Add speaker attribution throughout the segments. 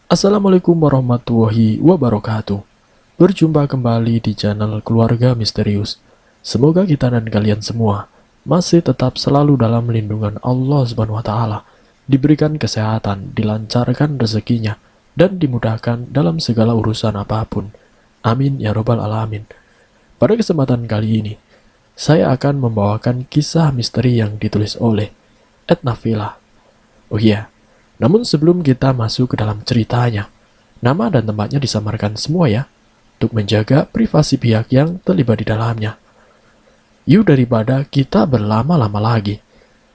Speaker 1: Assalamualaikum warahmatullahi wabarakatuh. Berjumpa kembali di channel Keluarga Misterius. Semoga kita dan kalian semua masih tetap selalu dalam lindungan Allah Subhanahu wa taala, diberikan kesehatan, dilancarkan rezekinya, dan dimudahkan dalam segala urusan apapun. Amin ya robbal alamin. Pada kesempatan kali ini, saya akan membawakan kisah misteri yang ditulis oleh Edna Villa. Oh iya, namun sebelum kita masuk ke dalam ceritanya, nama dan tempatnya disamarkan semua ya, untuk menjaga privasi pihak yang terlibat di dalamnya. Yuk daripada kita berlama-lama lagi,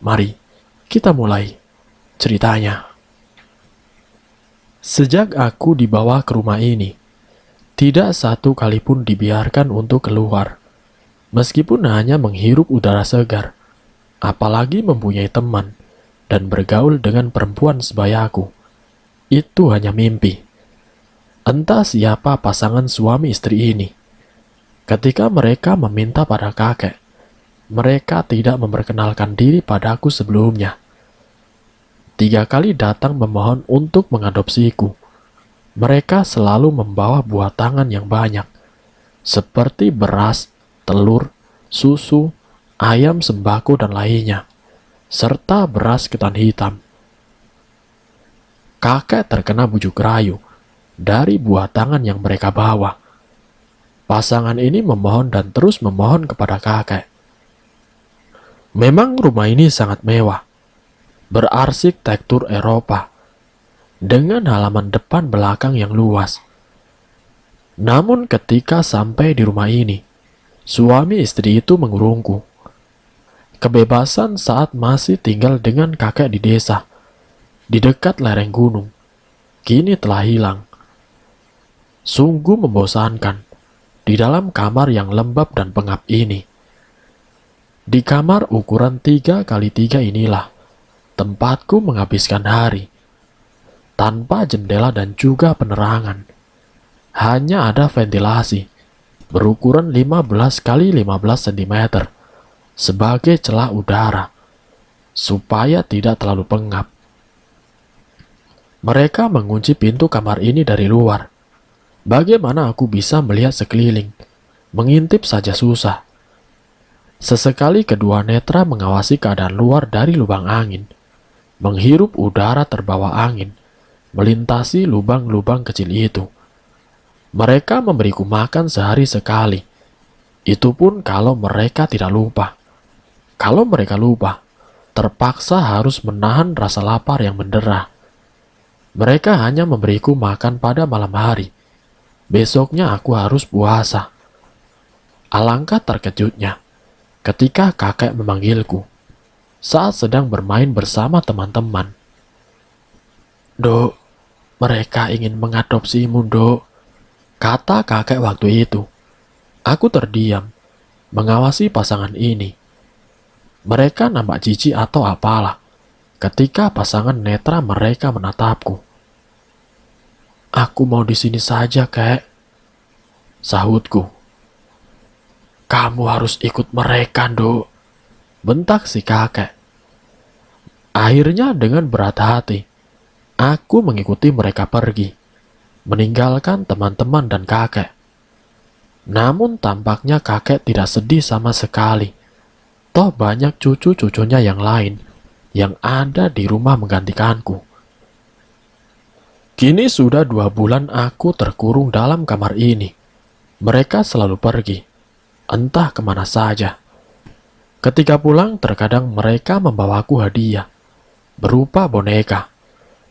Speaker 1: mari kita mulai ceritanya. Sejak aku dibawa ke rumah ini, tidak satu kali pun dibiarkan untuk keluar. Meskipun hanya menghirup udara segar, apalagi mempunyai teman dan bergaul dengan perempuan sebayaku. Itu hanya mimpi. Entah siapa pasangan suami istri ini. Ketika mereka meminta pada kakek, mereka tidak memperkenalkan diri padaku sebelumnya. 3 kali datang memohon untuk mengadopsiku. Mereka selalu membawa buah tangan yang banyak, seperti beras, telur, susu, ayam sembako dan lainnya, serta beras ketan hitam. Kakek terkena bujuk rayu dari buah tangan yang mereka bawa. Pasangan ini memohon dan terus memohon kepada kakek. Memang rumah ini sangat mewah, berarsitektur Eropa, dengan halaman depan belakang yang luas. Namun ketika sampai di rumah ini, suami istri itu mengurungku. Kebebasan saat masih tinggal dengan kakek di desa, di dekat lereng gunung, kini telah hilang. Sungguh membosankan di dalam kamar yang lembab dan pengap ini. Di kamar ukuran 3x3 inilah tempatku menghabiskan hari. Tanpa jendela dan juga penerangan. Hanya ada ventilasi berukuran 15x15 cm sebagai celah udara supaya tidak terlalu pengap. Mereka mengunci pintu kamar ini dari luar. Bagaimana aku bisa melihat sekeliling? Mengintip saja susah. Sesekali kedua netra mengawasi keadaan luar dari lubang angin, menghirup udara terbawa angin, melintasi lubang-lubang kecil itu. Mereka memberiku makan sehari sekali. Itu pun kalau mereka tidak lupa. Kalau mereka lupa, terpaksa harus menahan rasa lapar yang mendera. Mereka hanya memberiku makan pada malam hari. Besoknya aku harus puasa. Alangkah terkejutnya ketika kakek memanggilku saat sedang bermain bersama teman-teman. "Dok, mereka ingin mengadopsimu, Dok," kata kakek waktu itu. Aku terdiam, mengawasi pasangan ini. Mereka nampak jijik atau apalah ketika pasangan netra mereka menatapku. "Aku mau di sini saja, Kek," sahutku. "Kamu harus ikut mereka, Dok," bentak si kakek. Akhirnya dengan berat hati, aku mengikuti mereka pergi, meninggalkan teman-teman dan kakek. Namun tampaknya kakek tidak sedih sama sekali. Toh banyak cucu-cucunya yang lain yang ada di rumah menggantikanku. Kini sudah 2 bulan aku terkurung dalam kamar ini. Mereka selalu pergi, entah kemana saja. Ketika pulang, terkadang mereka membawaku hadiah, berupa boneka,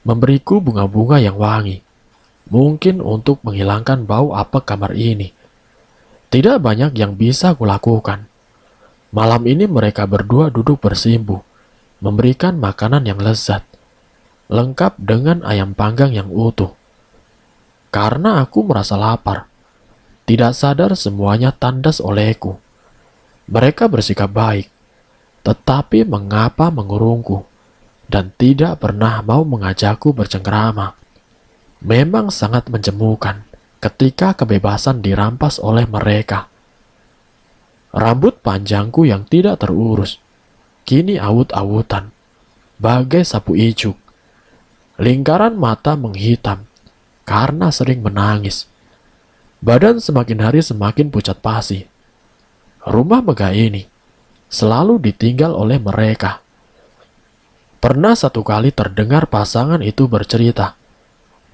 Speaker 1: memberiku bunga-bunga yang wangi, mungkin untuk menghilangkan bau apek kamar ini. Tidak banyak yang bisa kulakukan. Malam ini mereka berdua duduk bersimpuh, memberikan makanan yang lezat, lengkap dengan ayam panggang yang utuh. Karena aku merasa lapar, tidak sadar semuanya tandas olehku. Mereka bersikap baik, tetapi mengapa mengurungku dan tidak pernah mau mengajakku bercengkrama. Memang sangat menjemukan ketika kebebasan dirampas oleh mereka. Rambut panjangku yang tidak terurus kini awut-awutan, bagai sapu ijuk. Lingkaran mata menghitam, karena sering menangis. Badan semakin hari semakin pucat pasi. Rumah megah ini selalu ditinggal oleh mereka. Pernah satu kali terdengar pasangan itu bercerita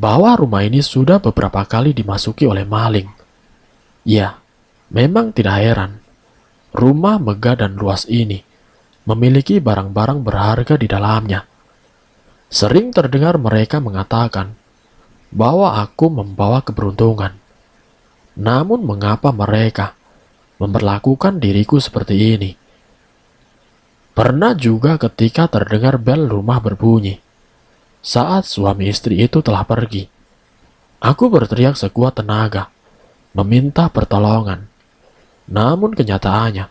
Speaker 1: bahwa rumah ini sudah beberapa kali dimasuki oleh maling. Ya, memang tidak heran. Rumah megah dan luas ini memiliki barang-barang berharga di dalamnya. Sering terdengar mereka mengatakan bahwa aku membawa keberuntungan. Namun mengapa mereka memperlakukan diriku seperti ini? Pernah juga ketika terdengar bel rumah berbunyi saat suami istri itu telah pergi. Aku berteriak sekuat tenaga, meminta pertolongan. Namun kenyataannya,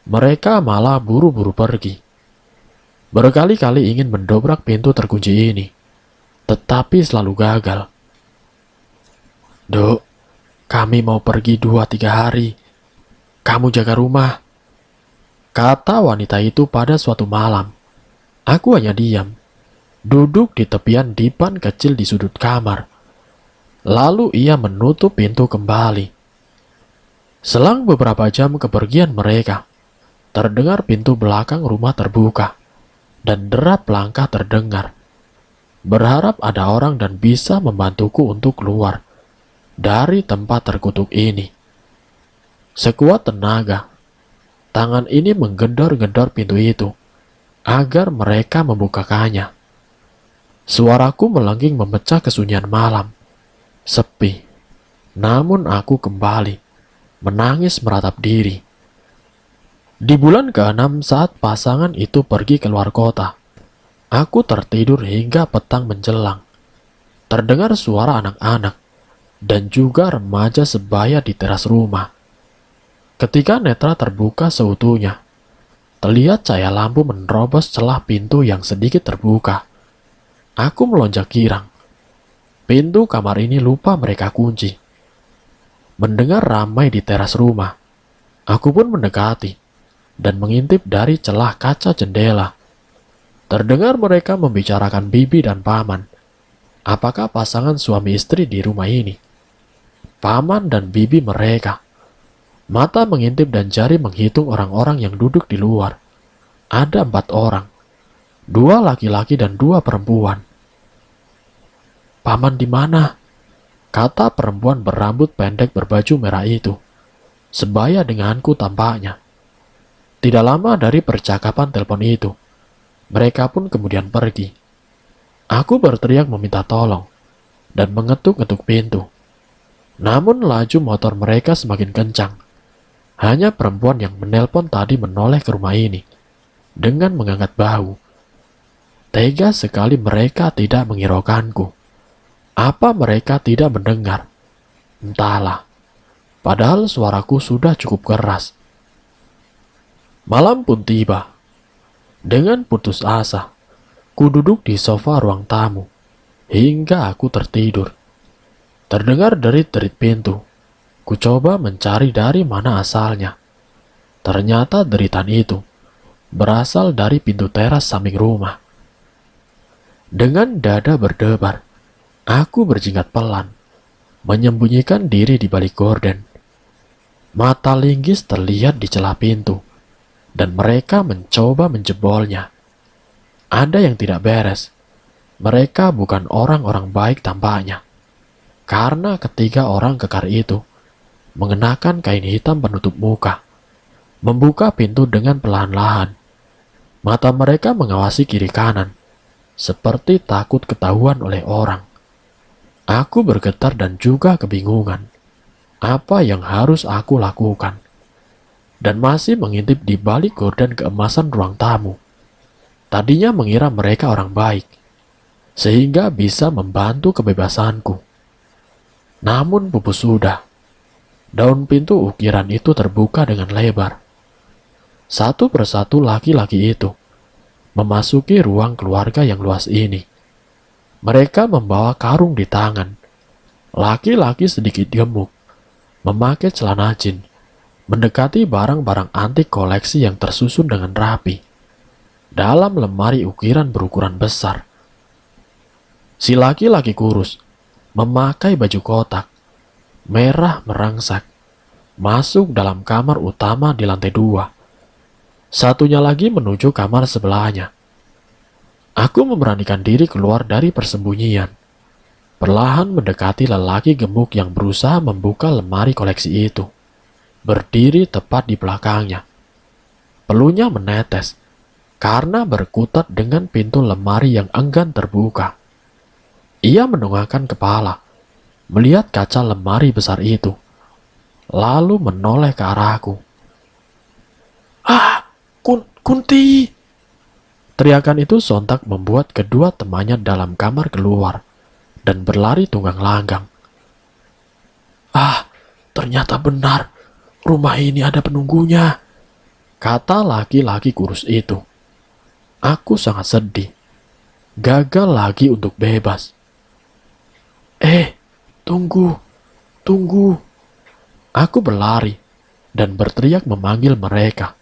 Speaker 1: mereka malah buru-buru pergi. Berkali-kali ingin mendobrak pintu terkunci ini, tetapi selalu gagal. "Dok, kami mau pergi 2-3 hari. Kamu jaga rumah," kata wanita itu pada suatu malam. Aku hanya diam, duduk di tepian dipan kecil di sudut kamar. Lalu ia menutup pintu kembali. Selang beberapa jam kepergian mereka, terdengar pintu belakang rumah terbuka, dan derap langkah terdengar. Berharap ada orang dan bisa membantuku untuk keluar dari tempat terkutuk ini. Sekuat tenaga, tangan ini menggedor-gedor pintu itu agar mereka membukakannya. Suaraku melengking memecah kesunyian malam. Sepi. Namun aku kembali menangis meratap diri. Di bulan ke-6 saat pasangan itu pergi keluar kota, aku tertidur hingga petang menjelang. Terdengar suara anak-anak dan juga remaja sebaya di teras rumah. Ketika netra terbuka seutuhnya, terlihat cahaya lampu menerobos celah pintu yang sedikit terbuka. Aku melonjak girang. Pintu kamar ini lupa mereka kunci. Mendengar ramai di teras rumah, aku pun mendekati dan mengintip dari celah kaca jendela. Terdengar mereka membicarakan bibi dan paman. Apakah pasangan suami istri di rumah ini? Paman dan bibi mereka. Mata mengintip dan jari menghitung orang-orang yang duduk di luar. Ada 4 orang. 2 laki-laki dan 2 perempuan. "Paman di mana?" kata perempuan berambut pendek berbaju merah itu. Sebaya denganku tampaknya. Tidak lama dari percakapan telepon itu, mereka pun kemudian pergi. Aku berteriak meminta tolong dan mengetuk-ngetuk pintu. Namun laju motor mereka semakin kencang. Hanya perempuan yang menelpon tadi menoleh ke rumah ini dengan mengangkat bahu. Tega sekali mereka tidak menghiraukanku. Apa mereka tidak mendengar? Entahlah. Padahal suaraku sudah cukup keras. Malam pun tiba. Dengan putus asa, ku duduk di sofa ruang tamu hingga aku tertidur. Terdengar derit-derit pintu. Ku coba mencari dari mana asalnya. Ternyata deritan itu berasal dari pintu teras samping rumah. Dengan dada berdebar, aku berjingkat pelan, menyembunyikan diri di balik gorden. Mata linggis terlihat di celah pintu, dan mereka mencoba menjebolnya. Ada yang tidak beres. Mereka bukan orang-orang baik tampaknya. Karena ketiga orang kekar itu mengenakan kain hitam penutup muka, membuka pintu dengan perlahan-lahan. Mata mereka mengawasi kiri kanan, seperti takut ketahuan oleh orang. Aku bergetar dan juga kebingungan. Apa yang harus aku lakukan? Dan masih mengintip di balik gorden keemasan ruang tamu. Tadinya mengira mereka orang baik, sehingga bisa membantu kebebasanku. Namun pupus sudah. Daun pintu ukiran itu terbuka dengan lebar. Satu persatu laki-laki itu memasuki ruang keluarga yang luas ini. Mereka membawa karung di tangan. Laki-laki sedikit gemuk, memakai celana jin, mendekati barang-barang antik koleksi yang tersusun dengan rapi dalam lemari ukiran berukuran besar. Si laki-laki kurus memakai baju kotak, merah merangsak, masuk dalam kamar utama di lantai 2. Satunya lagi menuju kamar sebelahnya. Aku memberanikan diri keluar dari persembunyian, perlahan mendekati lelaki gemuk yang berusaha membuka lemari koleksi itu, berdiri tepat di belakangnya. Peluhnya menetes karena berkutat dengan pintu lemari yang enggan terbuka. Ia mendongakkan kepala, melihat kaca lemari besar itu, lalu menoleh ke arahku. "Ah, Kunti!" Teriakan itu sontak membuat kedua temannya dalam kamar keluar dan berlari tunggang langgang. "Ah, ternyata benar, rumah ini ada penunggunya," kata laki-laki kurus itu. Aku sangat sedih, gagal lagi untuk bebas. Tunggu, tunggu." Aku berlari dan berteriak memanggil mereka.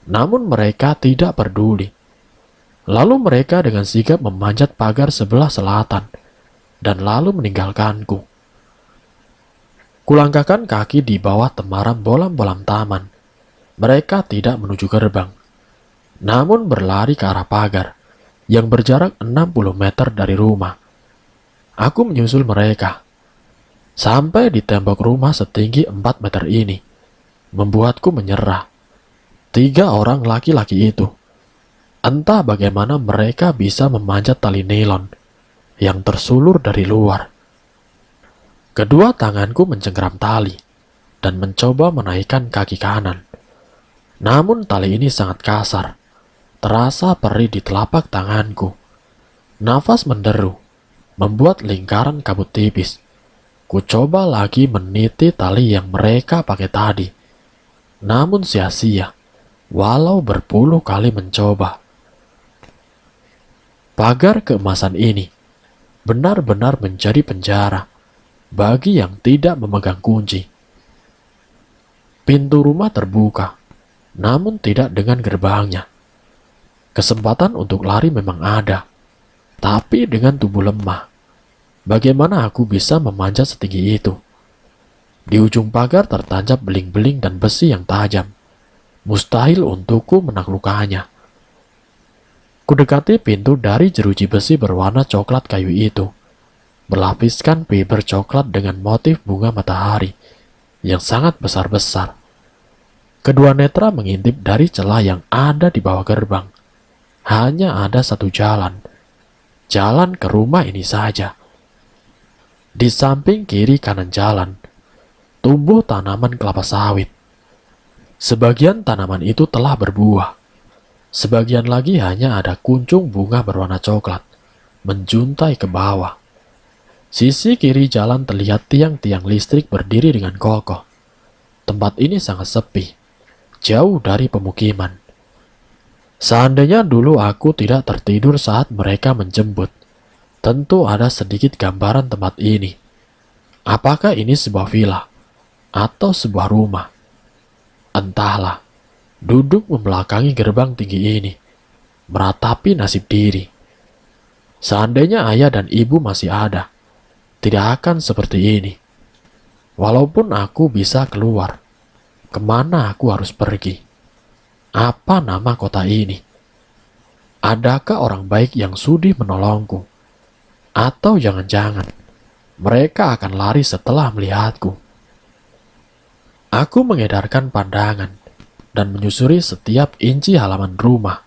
Speaker 1: Namun mereka tidak peduli. Lalu mereka dengan sigap memanjat pagar sebelah selatan dan lalu meninggalkanku. Kulangkahkan kaki di bawah temaram bolam-bolam taman. Mereka tidak menuju gerbang, namun berlari ke arah pagar yang berjarak 60 meter dari rumah. Aku menyusul mereka sampai di tembok rumah setinggi 4 meter ini, membuatku menyerah. 3 orang laki-laki itu, entah bagaimana mereka bisa memanjat tali nilon yang tersulur dari luar. Kedua tanganku mencengkeram tali dan mencoba menaikkan kaki kanan. Namun tali ini sangat kasar, terasa perih di telapak tanganku. Nafas menderu, membuat lingkaran kabut tipis. Ku coba lagi meniti tali yang mereka pakai tadi, namun sia-sia. Walau berpuluh kali mencoba. Pagar keemasan ini benar-benar menjadi penjara bagi yang tidak memegang kunci. Pintu rumah terbuka, namun tidak dengan gerbangnya. Kesempatan untuk lari memang ada, tapi dengan tubuh lemah, bagaimana aku bisa memanjat setinggi itu? Di ujung pagar tertancap beling-beling dan besi yang tajam. Mustahil untukku menaklukkannya. Kudekati pintu dari jeruji besi berwarna coklat kayu itu, berlapiskan fiber coklat dengan motif bunga matahari yang sangat besar-besar. Kedua netra mengintip dari celah yang ada di bawah gerbang. Hanya ada satu jalan ke rumah ini saja. Di samping kiri kanan jalan, tumbuh tanaman kelapa sawit. Sebagian tanaman itu telah berbuah. Sebagian lagi hanya ada kuncung bunga berwarna coklat, menjuntai ke bawah. Sisi kiri jalan terlihat tiang-tiang listrik berdiri dengan kokoh. Tempat ini sangat sepi, jauh dari pemukiman. Seandainya dulu aku tidak tertidur saat mereka menjemput, tentu ada sedikit gambaran tempat ini. Apakah ini sebuah villa atau sebuah rumah? Entahlah, duduk membelakangi gerbang tinggi ini, meratapi nasib diri. Seandainya ayah dan ibu masih ada, tidak akan seperti ini. Walaupun aku bisa keluar, kemana aku harus pergi? Apa nama kota ini? Adakah orang baik yang sudi menolongku? Atau jangan-jangan mereka akan lari setelah melihatku? Aku mengedarkan pandangan dan menyusuri setiap inci halaman rumah,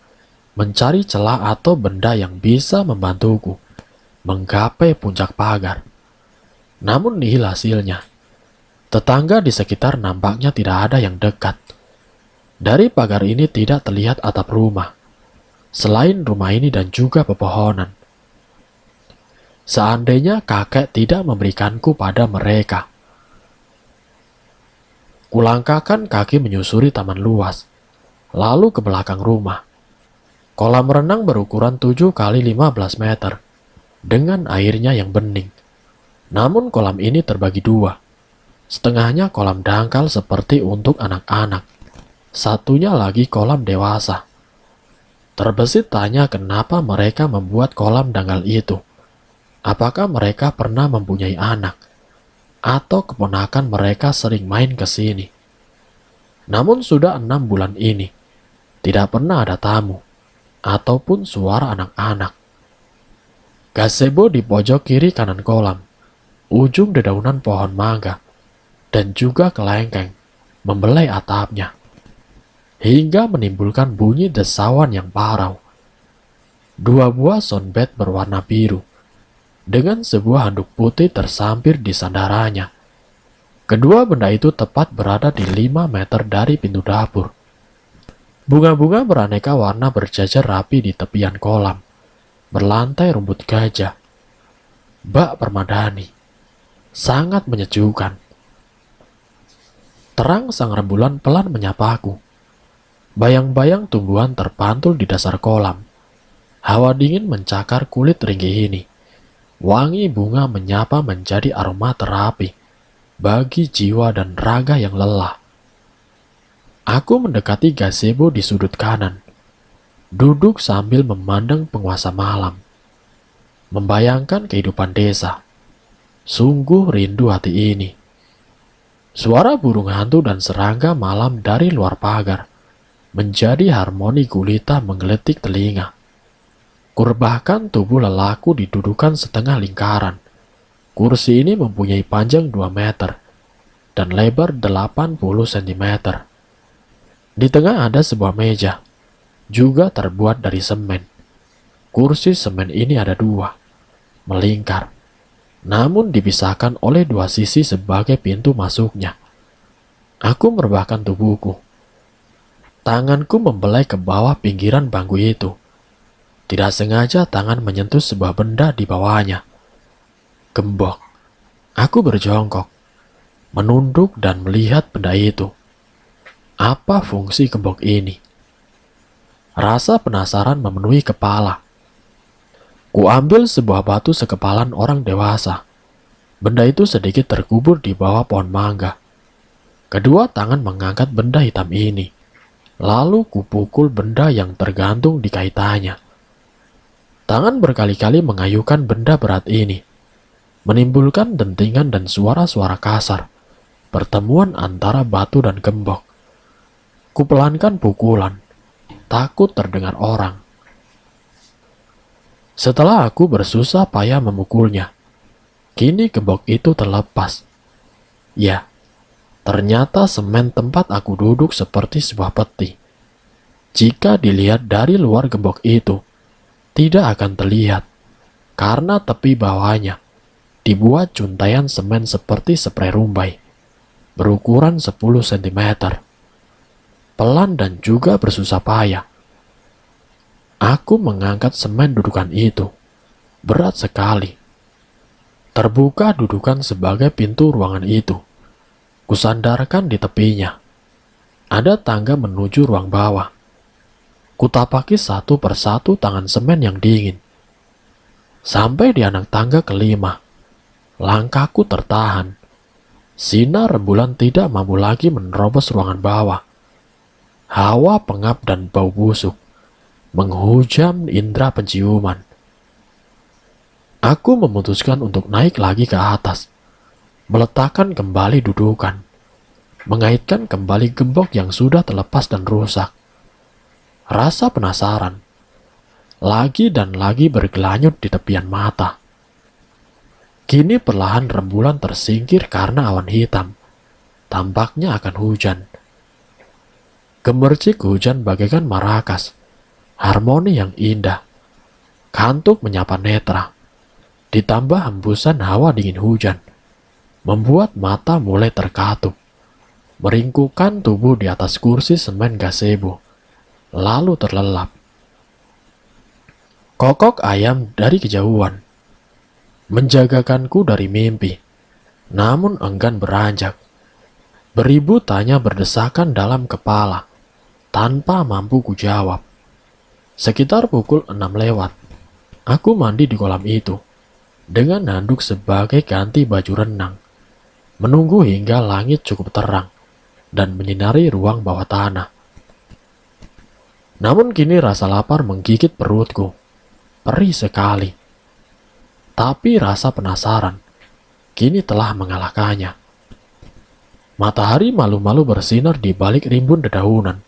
Speaker 1: mencari celah atau benda yang bisa membantuku menggapai puncak pagar. Namun nihil hasilnya. Tetangga di sekitar nampaknya tidak ada yang dekat. Dari pagar ini tidak terlihat atap rumah, selain rumah ini dan juga pepohonan. Seandainya kakek tidak memberikanku pada mereka. Kulangkahkan kaki menyusuri taman luas, lalu ke belakang rumah. Kolam renang berukuran 7 kali 15 meter, dengan airnya yang bening. Namun kolam ini terbagi 2. Setengahnya kolam dangkal seperti untuk anak-anak. Satunya lagi kolam dewasa. Terbesit tanya kenapa mereka membuat kolam dangkal itu. apakah mereka pernah mempunyai anak, atau keponakan mereka sering main ke sini. Namun sudah 6 bulan ini, tidak pernah ada tamu, ataupun suara anak-anak. Gazebo di pojok kiri kanan kolam, ujung dedaunan pohon mangga, dan juga kelengkeng membelai atapnya, hingga menimbulkan bunyi desauan yang parau. 2 buah soundbed berwarna biru, dengan sebuah handuk putih tersampir di sandarannya. Kedua benda itu tepat berada di 5 meter dari pintu dapur. Bunga-bunga beraneka warna berjajar rapi di tepian kolam, berlantai rumput gajah. Bak permadani, sangat menyejukkan. Terang sang rembulan pelan menyapaku. Bayang-bayang tumbuhan terpantul di dasar kolam. Hawa dingin mencakar kulit ringkih ini. Wangi bunga menyapa menjadi aroma terapi bagi jiwa dan raga yang lelah. Aku mendekati gazebo di sudut kanan, duduk sambil memandang penguasa malam. Membayangkan kehidupan desa. Sungguh rindu hati ini. Suara burung hantu dan serangga malam dari luar pagar menjadi harmoni gulita menggeletik telinga. Kurebahkan tubuh lelaku didudukan setengah lingkaran. Kursi ini mempunyai panjang 2 meter dan lebar 80 cm. Di tengah ada sebuah meja, juga terbuat dari semen. Kursi semen ini ada 2, melingkar, namun dipisahkan oleh 2 sisi sebagai pintu masuknya. Aku merebahkan tubuhku. Tanganku membelai ke bawah pinggiran bangku itu. Tidak sengaja tangan menyentuh sebuah benda di bawahnya. Gembok. Aku berjongkok, menunduk dan melihat benda itu. Apa fungsi gembok ini? Rasa penasaran memenuhi kepala. Kuambil sebuah batu sekepalan orang dewasa. Benda itu sedikit terkubur di bawah pohon mangga. Kedua tangan mengangkat benda hitam ini. Lalu kupukul benda yang tergantung di kaitannya. Tangan berkali-kali mengayuhkan benda berat ini, menimbulkan dentingan dan suara-suara kasar. Pertemuan antara batu dan gembok. Kupelankan pukulan, takut terdengar orang. Setelah aku bersusah payah memukulnya, kini gembok itu terlepas. Ya, ternyata semen tempat aku duduk seperti sebuah peti. Jika dilihat dari luar gembok itu, tidak akan terlihat, karena tepi bawahnya dibuat cuntayan semen seperti sprei rumbai, berukuran 10 cm. Pelan dan juga bersusah payah. Aku mengangkat semen dudukan itu. Berat sekali. Terbuka dudukan sebagai pintu ruangan itu. Kusandarkan di tepinya. Ada tangga menuju ruang bawah. Kutapaki satu persatu tangan semen yang dingin. Sampai di anak tangga kelima, langkahku tertahan. Sinar rembulan tidak mampu lagi menerobos ruangan bawah. Hawa pengap dan bau busuk menghujam indera penciuman. Aku memutuskan untuk naik lagi ke atas, meletakkan kembali dudukan, mengaitkan kembali gembok yang sudah terlepas dan rusak. Rasa penasaran lagi dan lagi bergelanyut di tepian mata. Kini perlahan rembulan tersingkir karena awan hitam. Tampaknya akan hujan. Gemercik hujan bagaikan marakas, harmoni yang indah. Kantuk menyapa netra, ditambah hembusan hawa dingin hujan, membuat mata mulai terkatup. Meringkukkan tubuh di atas kursi semen gazebo, lalu terlelap. Kokok ayam dari kejauhan menjagakanku dari mimpi, namun enggan beranjak. Beribu tanya berdesakan dalam kepala, tanpa mampu kujawab. Sekitar pukul 6 lewat, aku mandi di kolam itu, dengan handuk sebagai ganti baju renang, menunggu hingga langit cukup terang, dan menyinari ruang bawah tanah. Namun kini rasa lapar menggigit perutku, perih sekali. Tapi rasa penasaran kini telah mengalahkannya. Matahari malu-malu bersinar di balik rimbun dedaunan.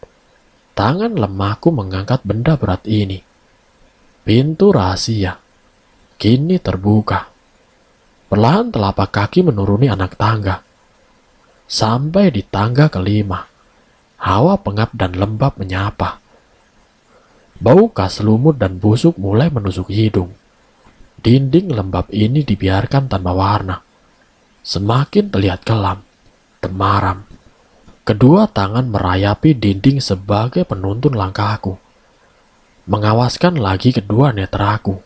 Speaker 1: Tangan lemahku mengangkat benda berat ini. Pintu rahasia kini terbuka. Perlahan telapak kaki menuruni anak tangga. Sampai di tangga kelima, hawa pengap dan lembab menyapa. Bau kas lumut dan busuk mulai menusuk hidung. Dinding lembab ini dibiarkan tanpa warna. Semakin terlihat kelam, temaram. Kedua tangan merayapi dinding sebagai penuntun langkahku. Mengawaskan lagi kedua netraku.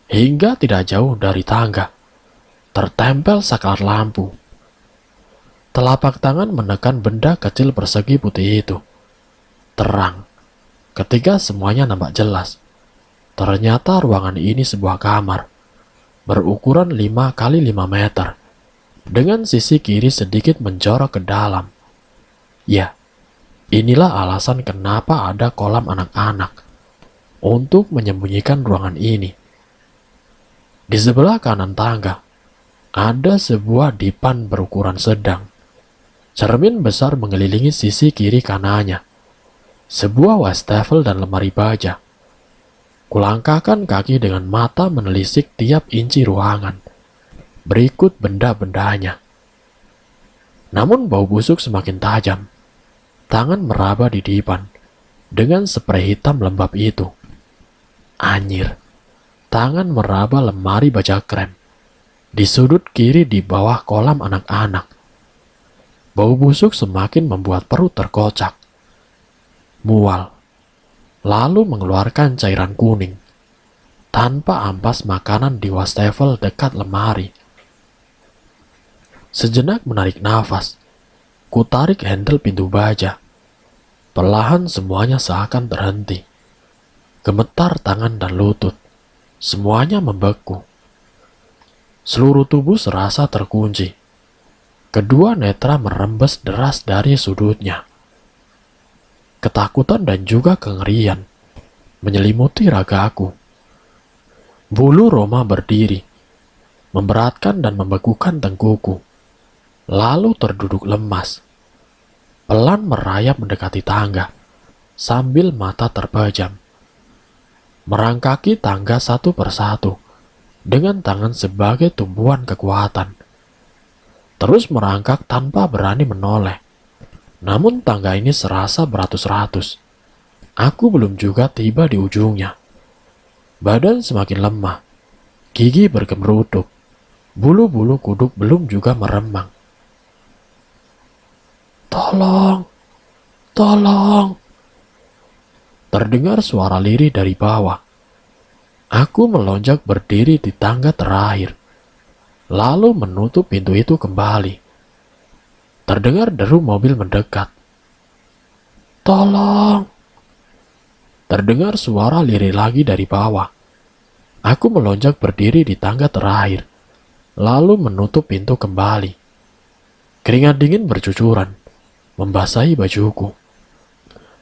Speaker 1: Hingga tidak jauh dari tangga, tertempel saklar lampu. Telapak tangan menekan benda kecil persegi putih itu. Terang. Ketika semuanya nampak jelas, ternyata ruangan ini sebuah kamar berukuran 5 kali 5 meter dengan sisi kiri sedikit menjorok ke dalam. Ya, inilah alasan kenapa ada kolam anak-anak untuk menyembunyikan ruangan ini. Di sebelah kanan tangga ada sebuah dipan berukuran sedang. Cermin besar mengelilingi sisi kiri kanannya. Sebuah wastafel dan lemari baja. Kulangkahkan kaki dengan mata menelisik tiap inci ruangan. Berikut benda-bendanya. Namun bau busuk semakin tajam. Tangan meraba di dipan dengan spray hitam lembab itu. Anyir. Tangan meraba lemari baja krem. Di sudut kiri di bawah kolam anak-anak. Bau busuk semakin membuat perut terkocak. Mual. Lalu mengeluarkan cairan kuning. Tanpa ampas makanan di wastafel dekat lemari. Sejenak menarik nafas. Kutarik handle pintu baja. Perlahan semuanya seakan terhenti. Gemetar tangan dan lutut. Semuanya membeku. Seluruh tubuh serasa terkunci. Kedua netra merembes deras dari sudutnya. Ketakutan dan juga kengerian menyelimuti ragaku. Bulu Roma berdiri, memberatkan dan membekukan tengkuku. Lalu terduduk lemas. Pelan merayap mendekati tangga, sambil mata terpejam. Merangkaki tangga satu persatu, dengan tangan sebagai tumpuan kekuatan. Terus merangkak tanpa berani menoleh. Namun tangga ini serasa beratus-ratus. Aku belum juga tiba di ujungnya. Badan semakin lemah. Gigi bergemeruduk. Bulu-bulu kuduk belum juga meremang. Tolong! Tolong! Terdengar suara lirih dari bawah. Aku melonjak berdiri di tangga terakhir. Lalu menutup pintu itu kembali. Terdengar deru mobil mendekat. Tolong! Terdengar suara lirih lagi dari bawah. Aku melonjak berdiri di tangga terakhir, lalu menutup pintu kembali. Keringat dingin bercucuran, membasahi bajuku.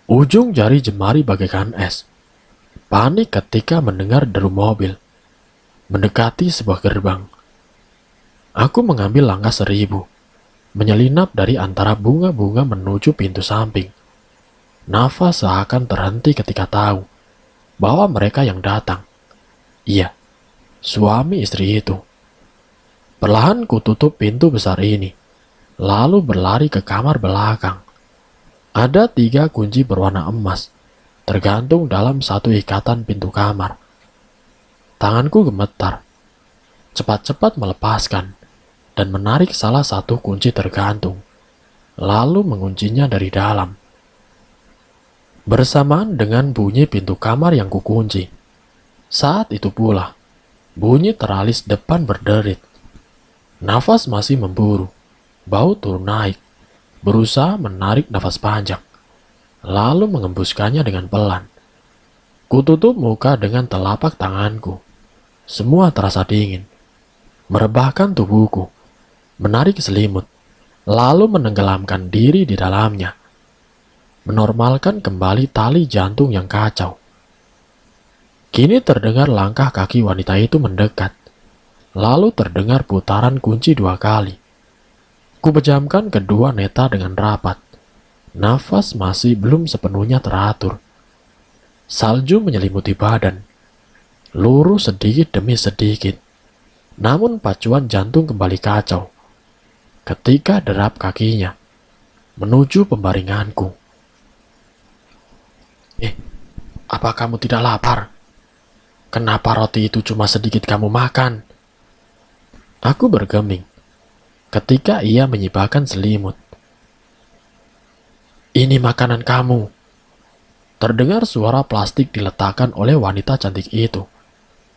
Speaker 1: Ujung jari jemari bagaikan es. Panik ketika mendengar deru mobil. Mendekati sebuah gerbang. Aku mengambil langkah 1000. Menyelinap dari antara bunga-bunga menuju pintu samping. Nafas seakan terhenti ketika tahu bahwa mereka yang datang. Iya, suami istri itu. Perlahan kututup pintu besar ini, lalu berlari ke kamar belakang. Ada 3 kunci berwarna emas, tergantung dalam satu ikatan pintu kamar. Tanganku gemetar. Cepat-cepat melepaskan dan menarik salah satu kunci tergantung, lalu menguncinya dari dalam. Bersamaan dengan bunyi pintu kamar yang kukunci. Saat itu pula, bunyi teralis depan berderit. Nafas masih memburu, bau turun naik, berusaha menarik nafas panjang, lalu mengembuskannya dengan pelan. Kututup muka dengan telapak tanganku. Semua terasa dingin, merebahkan tubuhku. Menarik selimut, lalu menenggelamkan diri di dalamnya. Menormalkan kembali tali jantung yang kacau. Kini terdengar langkah kaki wanita itu mendekat. Lalu terdengar putaran kunci 2 kali. Kupejamkan kedua netra dengan rapat. Nafas masih belum sepenuhnya teratur. Salju menyelimuti badan. Lurus sedikit demi sedikit. Namun pacuan jantung kembali kacau. Ketika derap kakinya menuju pembaringanku. Apa kamu tidak lapar? Kenapa roti itu cuma sedikit kamu makan? Aku bergeming ketika ia menyibakkan selimut. Ini makanan kamu. Terdengar suara plastik diletakkan oleh wanita cantik itu,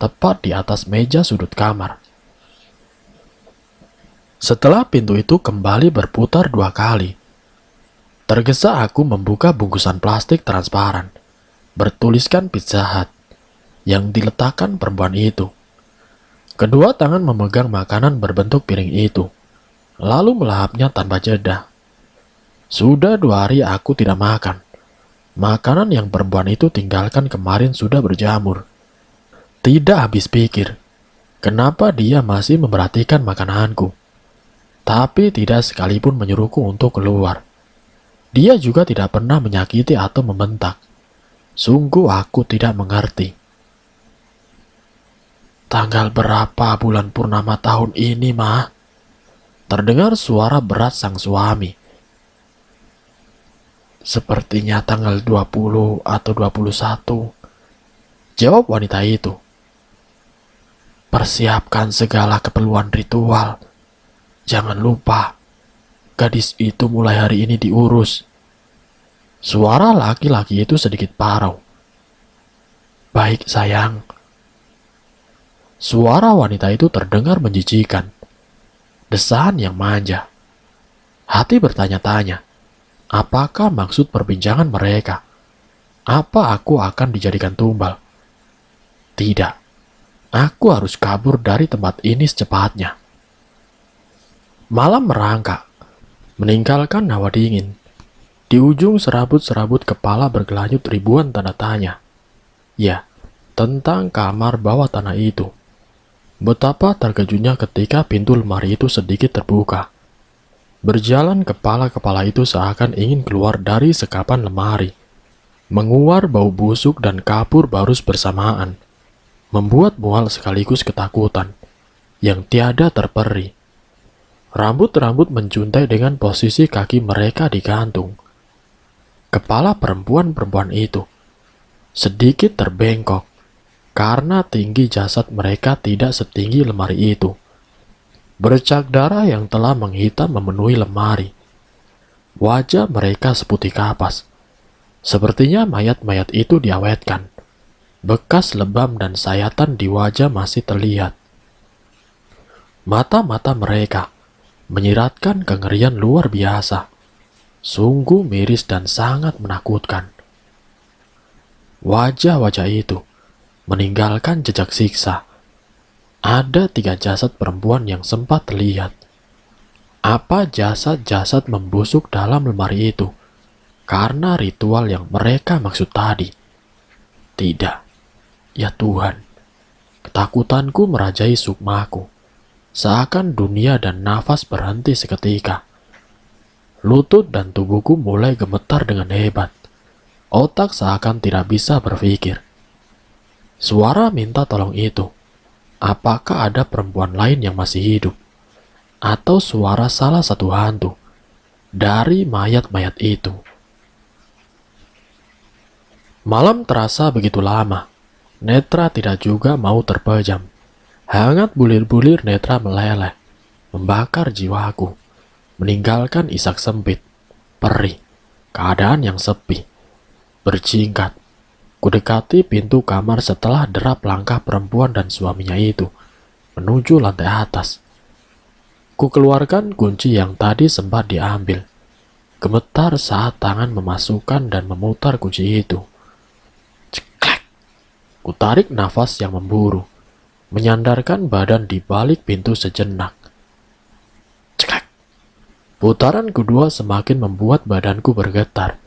Speaker 1: tepat di atas meja sudut kamar. Setelah pintu itu kembali berputar 2 kali, tergesa aku membuka bungkusan plastik transparan, bertuliskan Pizza Hut, yang diletakkan perempuan itu. Kedua tangan memegang makanan berbentuk piring itu, lalu melahapnya tanpa jeda. Sudah 2 hari aku tidak makan. Makanan yang perempuan itu tinggalkan kemarin sudah berjamur. Tidak habis pikir, kenapa dia masih memperhatikan makananku, tapi tidak sekalipun menyuruhku untuk keluar. Dia juga tidak pernah menyakiti atau membentak. Sungguh aku tidak mengerti. Tanggal berapa bulan purnama tahun ini, Ma? Terdengar suara berat sang suami. Sepertinya tanggal 20 atau 21, jawab wanita itu. Persiapkan segala keperluan ritual. Jangan lupa, gadis itu mulai hari ini diurus. Suara laki-laki itu sedikit parau. Baik, sayang. Suara wanita itu terdengar menjijikan. Desahan yang manja. Hati bertanya-tanya, apakah maksud perbincangan mereka? Apa aku akan dijadikan tumbal? Tidak, aku harus kabur dari tempat ini secepatnya. Malam merangkak, meninggalkan hawa dingin. Di ujung serabut-serabut kepala bergelayut ribuan tanda tanya. Ya, tentang kamar bawah tanah itu. Betapa terkejutnya ketika pintu lemari itu sedikit terbuka. Berjalan kepala-kepala itu seakan ingin keluar dari sekapan lemari. Menguar bau busuk dan kapur barus bersamaan. Membuat mual sekaligus ketakutan yang tiada terperi. Rambut-rambut menjuntai dengan posisi kaki mereka digantung. Kepala perempuan-perempuan itu sedikit terbengkok karena tinggi jasad mereka tidak setinggi lemari itu. Bercak darah yang telah menghitam memenuhi lemari. Wajah mereka seputih kapas. Sepertinya mayat-mayat itu diawetkan. Bekas lebam dan sayatan di wajah masih terlihat. Mata-mata mereka menyiratkan kengerian luar biasa. Sungguh miris dan sangat menakutkan. Wajah-wajah itu meninggalkan jejak siksa. Ada 3 jasad perempuan yang sempat terlihat. Apa jasad-jasad membusuk dalam lemari itu karena ritual yang mereka maksud tadi? Tidak. Ya Tuhan, ketakutanku merajai sukmaku. Seakan dunia dan nafas berhenti seketika. Lutut dan tubuhku mulai gemetar dengan hebat. Otak seakan tidak bisa berpikir. Suara minta tolong itu, apakah ada perempuan lain yang masih hidup? Atau suara salah satu hantu dari mayat-mayat itu? Malam terasa begitu lama. Netra tidak juga mau terpejam. Hangat bulir-bulir netra meleleh, membakar jiwaku, meninggalkan isak sempit, perih, keadaan yang sepi. Berjingkat, kudekati pintu kamar setelah derap langkah perempuan dan suaminya itu menuju lantai atas. Kukeluarkan kunci yang tadi sempat diambil. Gemetar saat tangan memasukkan dan memutar kunci itu. Ceklek. Kutarik nafas yang memburu, menyandarkan badan di balik pintu sejenak. Ceklek. Putaran kedua semakin membuat badanku bergetar.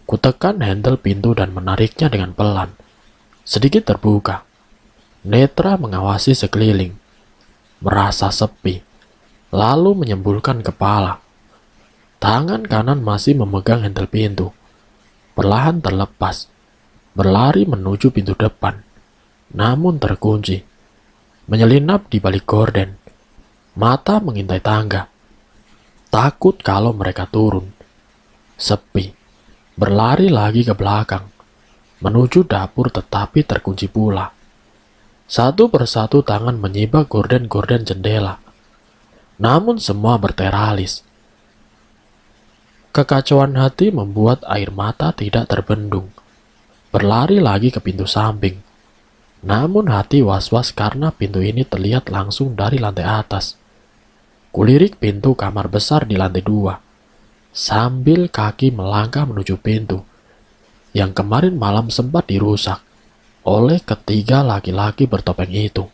Speaker 1: Kutekan handle pintu dan menariknya dengan pelan. Sedikit terbuka. Netra mengawasi sekeliling. merasa sepi, lalu menyembulkan kepala. Tangan kanan masih memegang handle pintu, perlahan terlepas, berlari menuju pintu depan, namun terkunci. Menyelinap di balik gorden, mata mengintai tangga. Takut kalau mereka turun. Sepi, berlari lagi ke belakang, menuju dapur tetapi terkunci pula. Satu persatu tangan menyibak gorden-gorden jendela. Namun semua berteralis. Kekacauan hati membuat air mata tidak terbendung. Berlari lagi ke pintu samping. Namun hati was-was karena pintu ini terlihat langsung dari lantai atas. Kulirik pintu kamar besar di lantai 2, sambil kaki melangkah menuju pintu yang kemarin malam sempat dirusak oleh ketiga laki-laki bertopeng itu.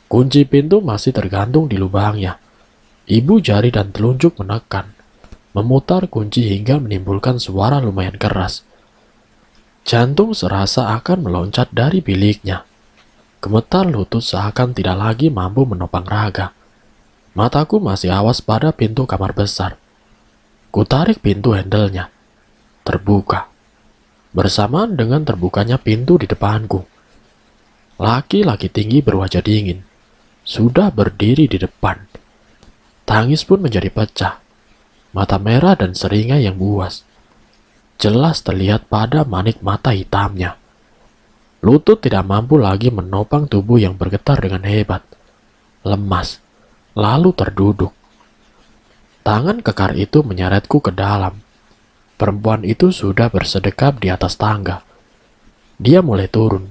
Speaker 1: Kunci pintu masih tergantung di lubangnya. Ibu jari dan telunjuk menekan, memutar kunci hingga menimbulkan suara lumayan keras. Jantung serasa akan meloncat dari biliknya. Gemetar lutut seakan tidak lagi mampu menopang raga. Mataku masih awas pada pintu kamar besar. Kutarik pintu handle-nya. Terbuka. Bersamaan dengan terbukanya pintu di depanku. Laki-laki tinggi berwajah dingin sudah berdiri di depan. Tangis pun menjadi pecah. Mata merah dan seringai yang buas jelas terlihat pada manik mata hitamnya. Lutut tidak mampu lagi menopang tubuh yang bergetar dengan hebat. Lemas, lalu terduduk. Tangan kekar itu menyeretku ke dalam. Perempuan itu sudah bersedekap di atas tangga. Dia mulai turun,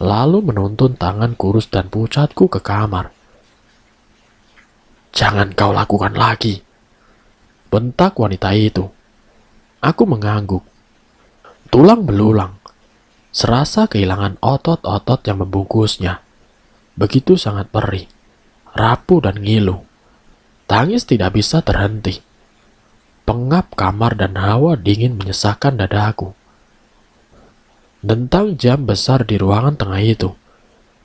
Speaker 1: lalu menuntun tangan kurus dan pucatku ke kamar. "Jangan kau lakukan lagi," bentak wanita itu. Aku mengangguk. Tulang belulang, serasa kehilangan otot-otot yang membungkusnya. Begitu sangat perih, rapuh dan ngilu. Tangis tidak bisa terhenti. Pengap kamar dan hawa dingin menyesakkan dadaku. Dentang jam besar di ruangan tengah itu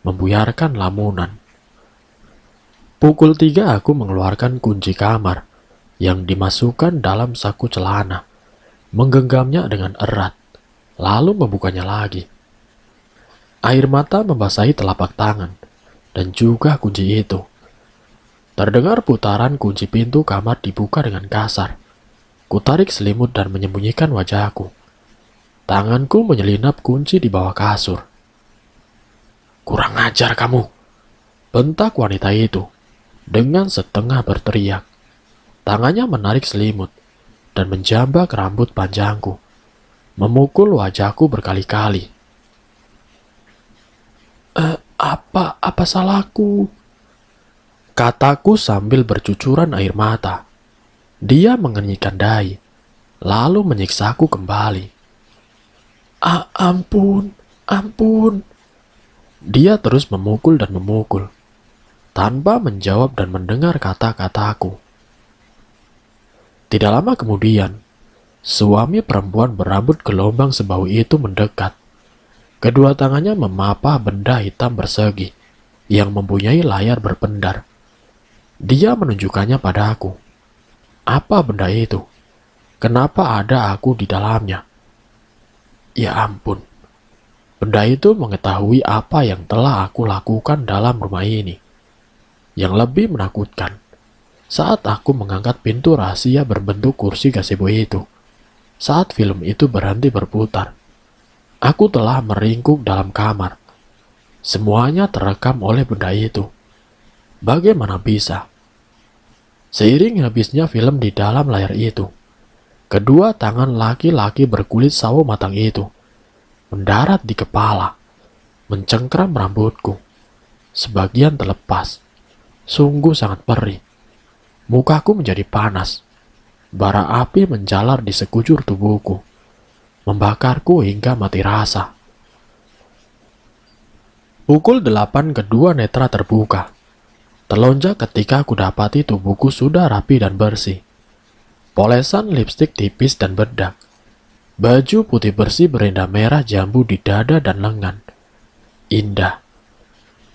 Speaker 1: membuyarkan lamunan. Pukul 3 aku mengeluarkan kunci kamar yang dimasukkan dalam saku celana, menggenggamnya dengan erat, lalu membukanya lagi. Air mata membasahi telapak tangan dan juga kunci itu. Terdengar putaran kunci pintu kamar dibuka dengan kasar. Kutarik selimut dan menyembunyikan wajahku. Tanganku menyelinap kunci di bawah kasur. "Kurang ajar kamu!" bentak wanita itu dengan setengah berteriak. Tangannya menarik selimut dan menjambak rambut panjangku, memukul wajahku berkali-kali. Apa salahku?" kataku sambil bercucuran air mata. Dia mengenyitkan dahi, lalu menyiksaku kembali. Ampun, ampun." Dia terus memukul dan memukul, tanpa menjawab dan mendengar kata-kataku. Tidak lama kemudian, suami perempuan berambut gelombang sebahu itu mendekat. Kedua tangannya memapah benda hitam bersegi yang mempunyai layar berpendar. Dia menunjukkannya padaku. Apa benda itu? Kenapa ada aku di dalamnya? Ya ampun. Benda itu mengetahui apa yang telah aku lakukan dalam rumah ini. Yang lebih menakutkan, saat aku mengangkat pintu rahasia berbentuk kursi gazebo itu, saat film itu berhenti berputar, aku telah meringkuk dalam kamar. Semuanya terekam oleh benda itu. Bagaimana bisa? Seiring habisnya film di dalam layar itu, kedua tangan laki-laki berkulit sawo matang itu mendarat di kepala, mencengkram rambutku. Sebagian terlepas, sungguh sangat perih. Mukaku menjadi panas. Bara api menjalar di sekujur tubuhku, membakarku hingga mati rasa. Pukul 8 kedua netra terbuka. Terlonjak ketika aku dapati tubuhku sudah rapi dan bersih. Polesan lipstik tipis dan bedak. Baju putih bersih berenda merah jambu di dada dan lengan. Indah.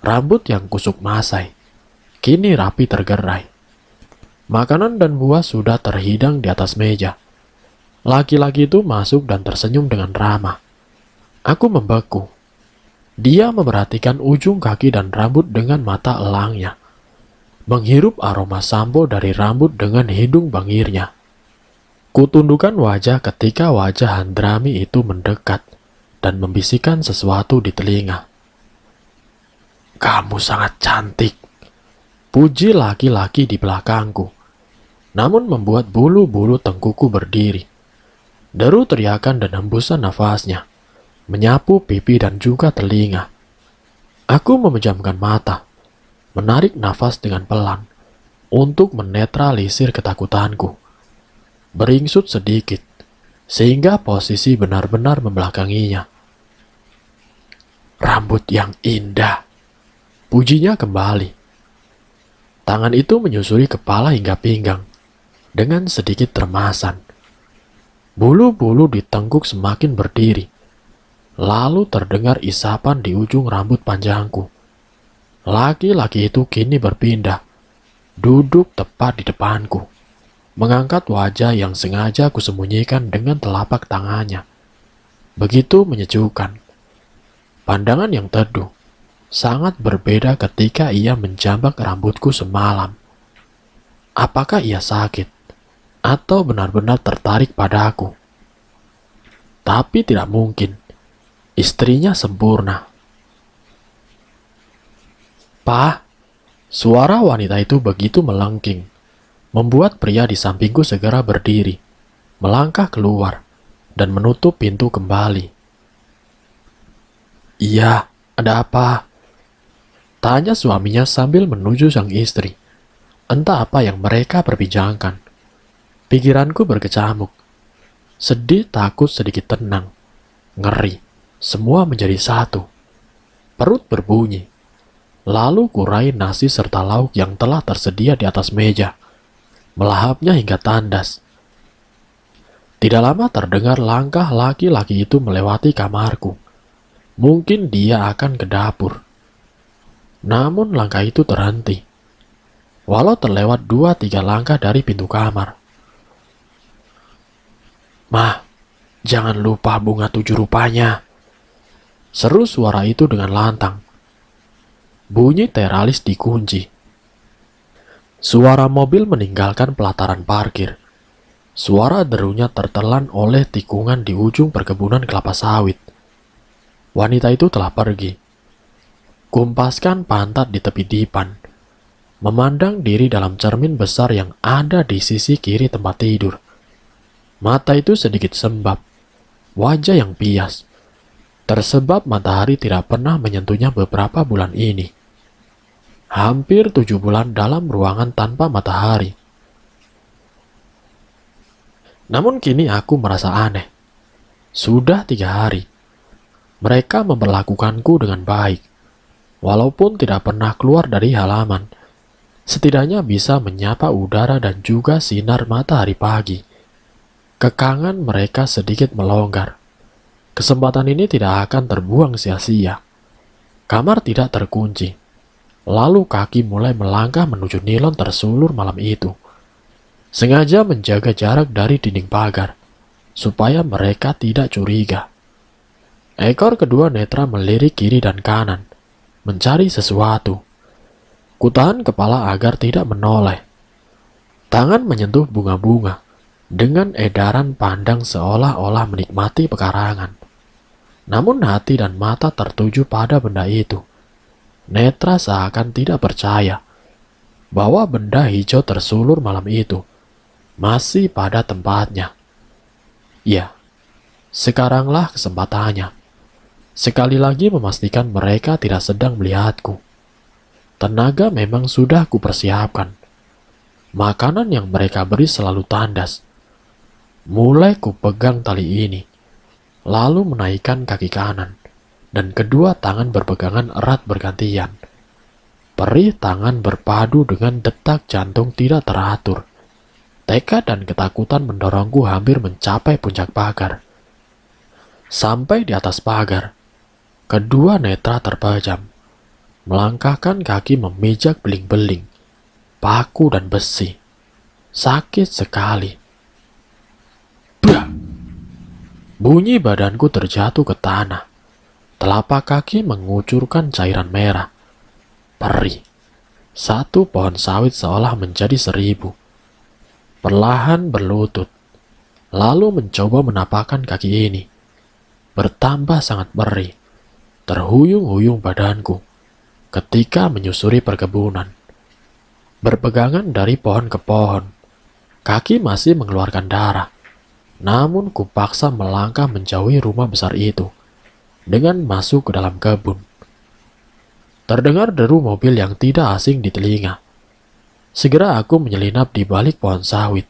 Speaker 1: Rambut yang kusuk masai. kini rapi tergerai. Makanan dan buah sudah terhidang di atas meja. Laki-laki itu masuk dan tersenyum dengan ramah. Aku membeku. Dia memperhatikan ujung kaki dan rambut dengan mata elangnya, menghirup aroma sampo dari rambut dengan hidung bangirnya. Kutundukkan wajah ketika wajah Handrami itu mendekat dan membisikkan sesuatu di telinga. "Kamu sangat cantik," puji laki-laki di belakangku, namun membuat bulu-bulu tengkuku berdiri. Deru teriakan dan hembusan nafasnya menyapu pipi dan juga telinga. Aku memejamkan mata, menarik nafas dengan pelan untuk menetralisir ketakutanku. Beringsut sedikit, sehingga posisi benar-benar membelakanginya. "Rambut yang indah," pujinya kembali. Tangan itu menyusuri kepala hingga pinggang, dengan sedikit remasan. Bulu-bulu di tengkuk semakin berdiri. Lalu terdengar isapan di ujung rambut panjangku. Laki-laki itu kini berpindah, duduk tepat di depanku, mengangkat wajah yang sengaja kusembunyikan dengan telapak tangannya. Begitu menyejukkan. Pandangan yang teduh, sangat berbeda ketika ia menjambak rambutku semalam. Apakah ia sakit, atau benar-benar tertarik padaku? Tapi tidak mungkin. Istrinya sempurna. "Pak," suara wanita itu begitu melengking, membuat pria di sampingku segera berdiri, melangkah keluar, dan menutup pintu kembali. "Iya, ada apa?" tanya suaminya sambil menuju sang istri. Entah apa yang mereka perbincangkan. Pikiranku berkecamuk. Sedih, takut, sedikit tenang. Ngeri. Semua menjadi satu. Perut berbunyi. Lalu kurai nasi serta lauk yang telah tersedia di atas meja, melahapnya hingga tandas. Tidak lama terdengar langkah laki-laki itu melewati kamarku. Mungkin dia akan ke dapur. Namun langkah itu terhenti, walau terlewat 2-3 langkah dari pintu kamar. "Mah, jangan lupa bunga 7 rupanya," seru suara itu dengan lantang. Bunyi teralis dikunci. Suara mobil meninggalkan pelataran parkir. Suara derunya tertelan oleh tikungan di ujung perkebunan kelapa sawit. Wanita itu telah pergi. Kumpaskan pantat di tepi dipan, memandang diri dalam cermin besar yang ada di sisi kiri tempat tidur. Mata itu sedikit sembab, wajah yang pias, tersebab matahari tidak pernah menyentuhnya beberapa bulan ini. Hampir 7 bulan dalam ruangan tanpa matahari. Namun kini aku merasa aneh. Sudah 3 hari. Mereka memperlakukanku dengan baik. Walaupun tidak pernah keluar dari halaman, setidaknya bisa menyapa udara dan juga sinar matahari pagi. Kekangan mereka sedikit melonggar. Kesempatan ini tidak akan terbuang sia-sia. Kamar tidak terkunci. Lalu kaki mulai melangkah menuju nilon tersulur malam itu. Sengaja menjaga jarak dari dinding pagar, supaya mereka tidak curiga. Ekor kedua netra melirik kiri dan kanan, mencari sesuatu. Kutahan kepala agar tidak menoleh. Tangan menyentuh bunga-bunga, dengan edaran pandang seolah-olah menikmati pekarangan. Namun hati dan mata tertuju pada benda itu. Netra seakan tidak percaya bahwa benda hijau tersulur malam itu masih pada tempatnya. Ya, sekaranglah kesempatannya. Sekali lagi memastikan mereka tidak sedang melihatku. Tenaga memang sudah kupersiapkan. Makanan yang mereka beri selalu tandas. Mulai kupegang tali ini, lalu menaikkan kaki kanan, dan kedua tangan berpegangan erat bergantian. Perih tangan berpadu dengan detak jantung tidak teratur. Tekad dan ketakutan mendorongku hampir mencapai puncak pagar. Sampai di atas pagar, kedua netra terpejam, melangkahkan kaki memijak beling-beling, paku dan besi. Sakit sekali. Bah! Bunyi badanku terjatuh ke tanah. Telapak kaki mengucurkan cairan merah. Perih. Satu pohon sawit seolah menjadi 1000. Perlahan berlutut, lalu mencoba menapakkan kaki ini. Bertambah sangat perih. Terhuyung-huyung badanku ketika menyusuri perkebunan. Berpegangan dari pohon ke pohon, kaki masih mengeluarkan darah. Namun kupaksa melangkah menjauhi rumah besar itu dengan masuk ke dalam kebun. Terdengar deru mobil yang tidak asing di telinga. Segera aku menyelinap di balik pohon sawit,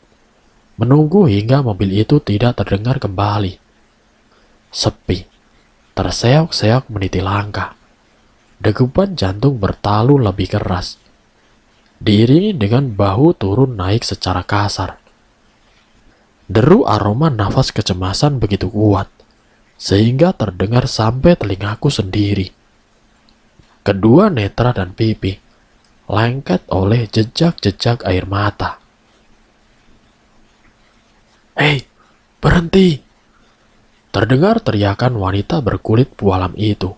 Speaker 1: menunggu hingga mobil itu tidak terdengar kembali. Sepi, terseok-seok meniti langkah. Degupan jantung bertalu lebih keras, diiringi dengan bahu turun naik secara kasar. Deru aroma nafas kecemasan begitu kuat, sehingga terdengar sampai telingaku sendiri. Kedua netra dan pipi lengket oleh jejak-jejak air mata. "Hei, berhenti!" Terdengar teriakan wanita berkulit pualam itu.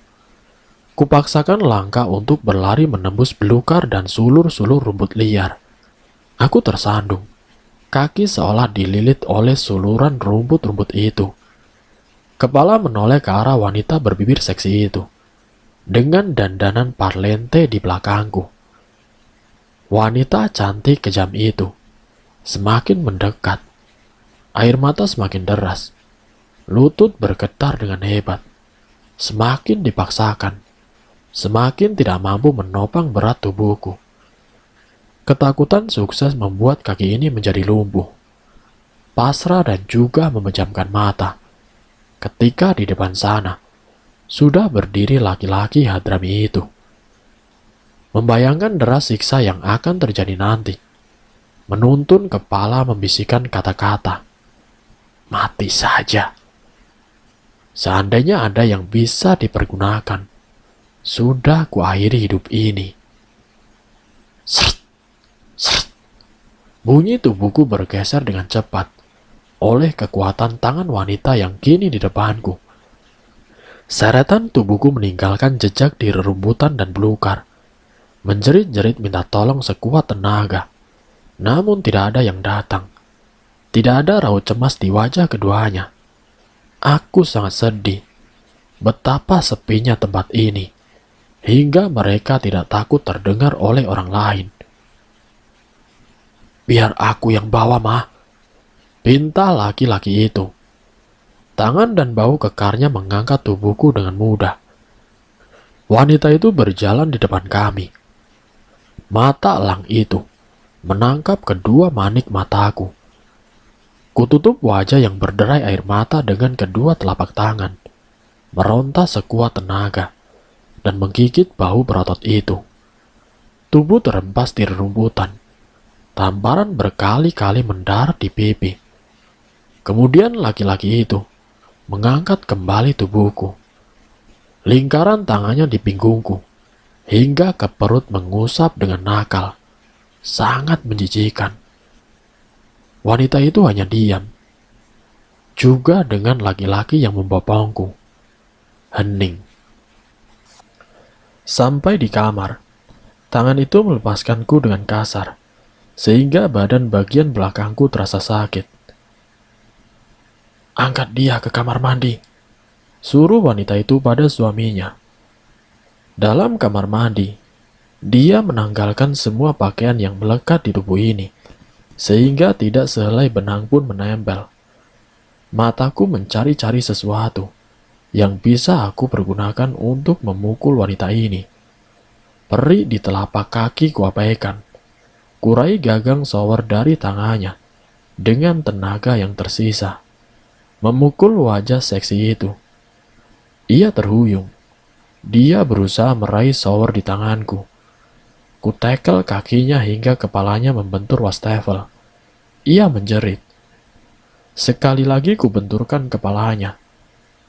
Speaker 1: Kupaksakan langkah untuk berlari menembus belukar dan sulur-sulur rumput liar. Aku tersandung. Kaki seolah dililit oleh suluran rumput-rumput itu. Kepala menoleh ke arah wanita berbibir seksi itu, dengan dandanan parlente di belakangku. Wanita cantik kejam itu semakin mendekat. Air mata semakin deras. Lutut bergetar dengan hebat. Semakin dipaksakan, semakin tidak mampu menopang berat tubuhku. Ketakutan sukses membuat kaki ini menjadi lumpuh, pasrah dan juga memejamkan mata. Ketika di depan sana, sudah berdiri laki-laki hadrami itu. Membayangkan deras siksa yang akan terjadi nanti. Menuntun kepala membisikkan kata-kata. Mati saja. Seandainya ada yang bisa dipergunakan, sudah kuakhiri hidup ini. Seret, seret. Bunyi tubuhku bergeser dengan cepat oleh kekuatan tangan wanita yang kini di depanku. Seretan tubuhku meninggalkan jejak di rerumputan dan belukar. Menjerit-jerit minta tolong sekuat tenaga. Namun tidak ada yang datang. Tidak ada raut cemas di wajah keduanya. Aku sangat sedih. Betapa sepinya tempat ini, hingga mereka tidak takut terdengar oleh orang lain. Biar aku yang bawa, mah. Pinta laki-laki itu. Tangan dan bahu kekarnya mengangkat tubuhku dengan mudah. Wanita itu berjalan di depan kami. Mata elang itu menangkap kedua manik mataku. Kututup wajah yang berderai air mata dengan kedua telapak tangan, meronta sekuat tenaga, dan menggigit bahu berotot itu. Tubuh terhempas di rerumputan. Tamparan berkali-kali mendarat di pipi. Kemudian laki-laki itu mengangkat kembali tubuhku. Lingkaran tangannya di pinggungku, hingga ke perut mengusap dengan nakal. Sangat menjijikan. Wanita itu hanya diam. Juga dengan laki-laki yang membopongku. Hening. Sampai di kamar, tangan itu melepaskanku dengan kasar, sehingga badan bagian belakangku terasa sakit. Angkat dia ke kamar mandi, suruh wanita itu pada suaminya. Dalam kamar mandi, dia menanggalkan semua pakaian yang melekat di tubuh ini, sehingga tidak sehelai benang pun menempel. Mataku mencari-cari sesuatu yang bisa aku pergunakan untuk memukul wanita ini. Peri di telapak kaki kuabaikan. Kurai gagang shower dari tangannya dengan tenaga yang tersisa. Memukul wajah seksi itu. Ia terhuyung. Dia berusaha meraih shower di tanganku. Kutekel kakinya hingga kepalanya membentur wastafel. Ia menjerit. Sekali lagi kubenturkan kepalanya.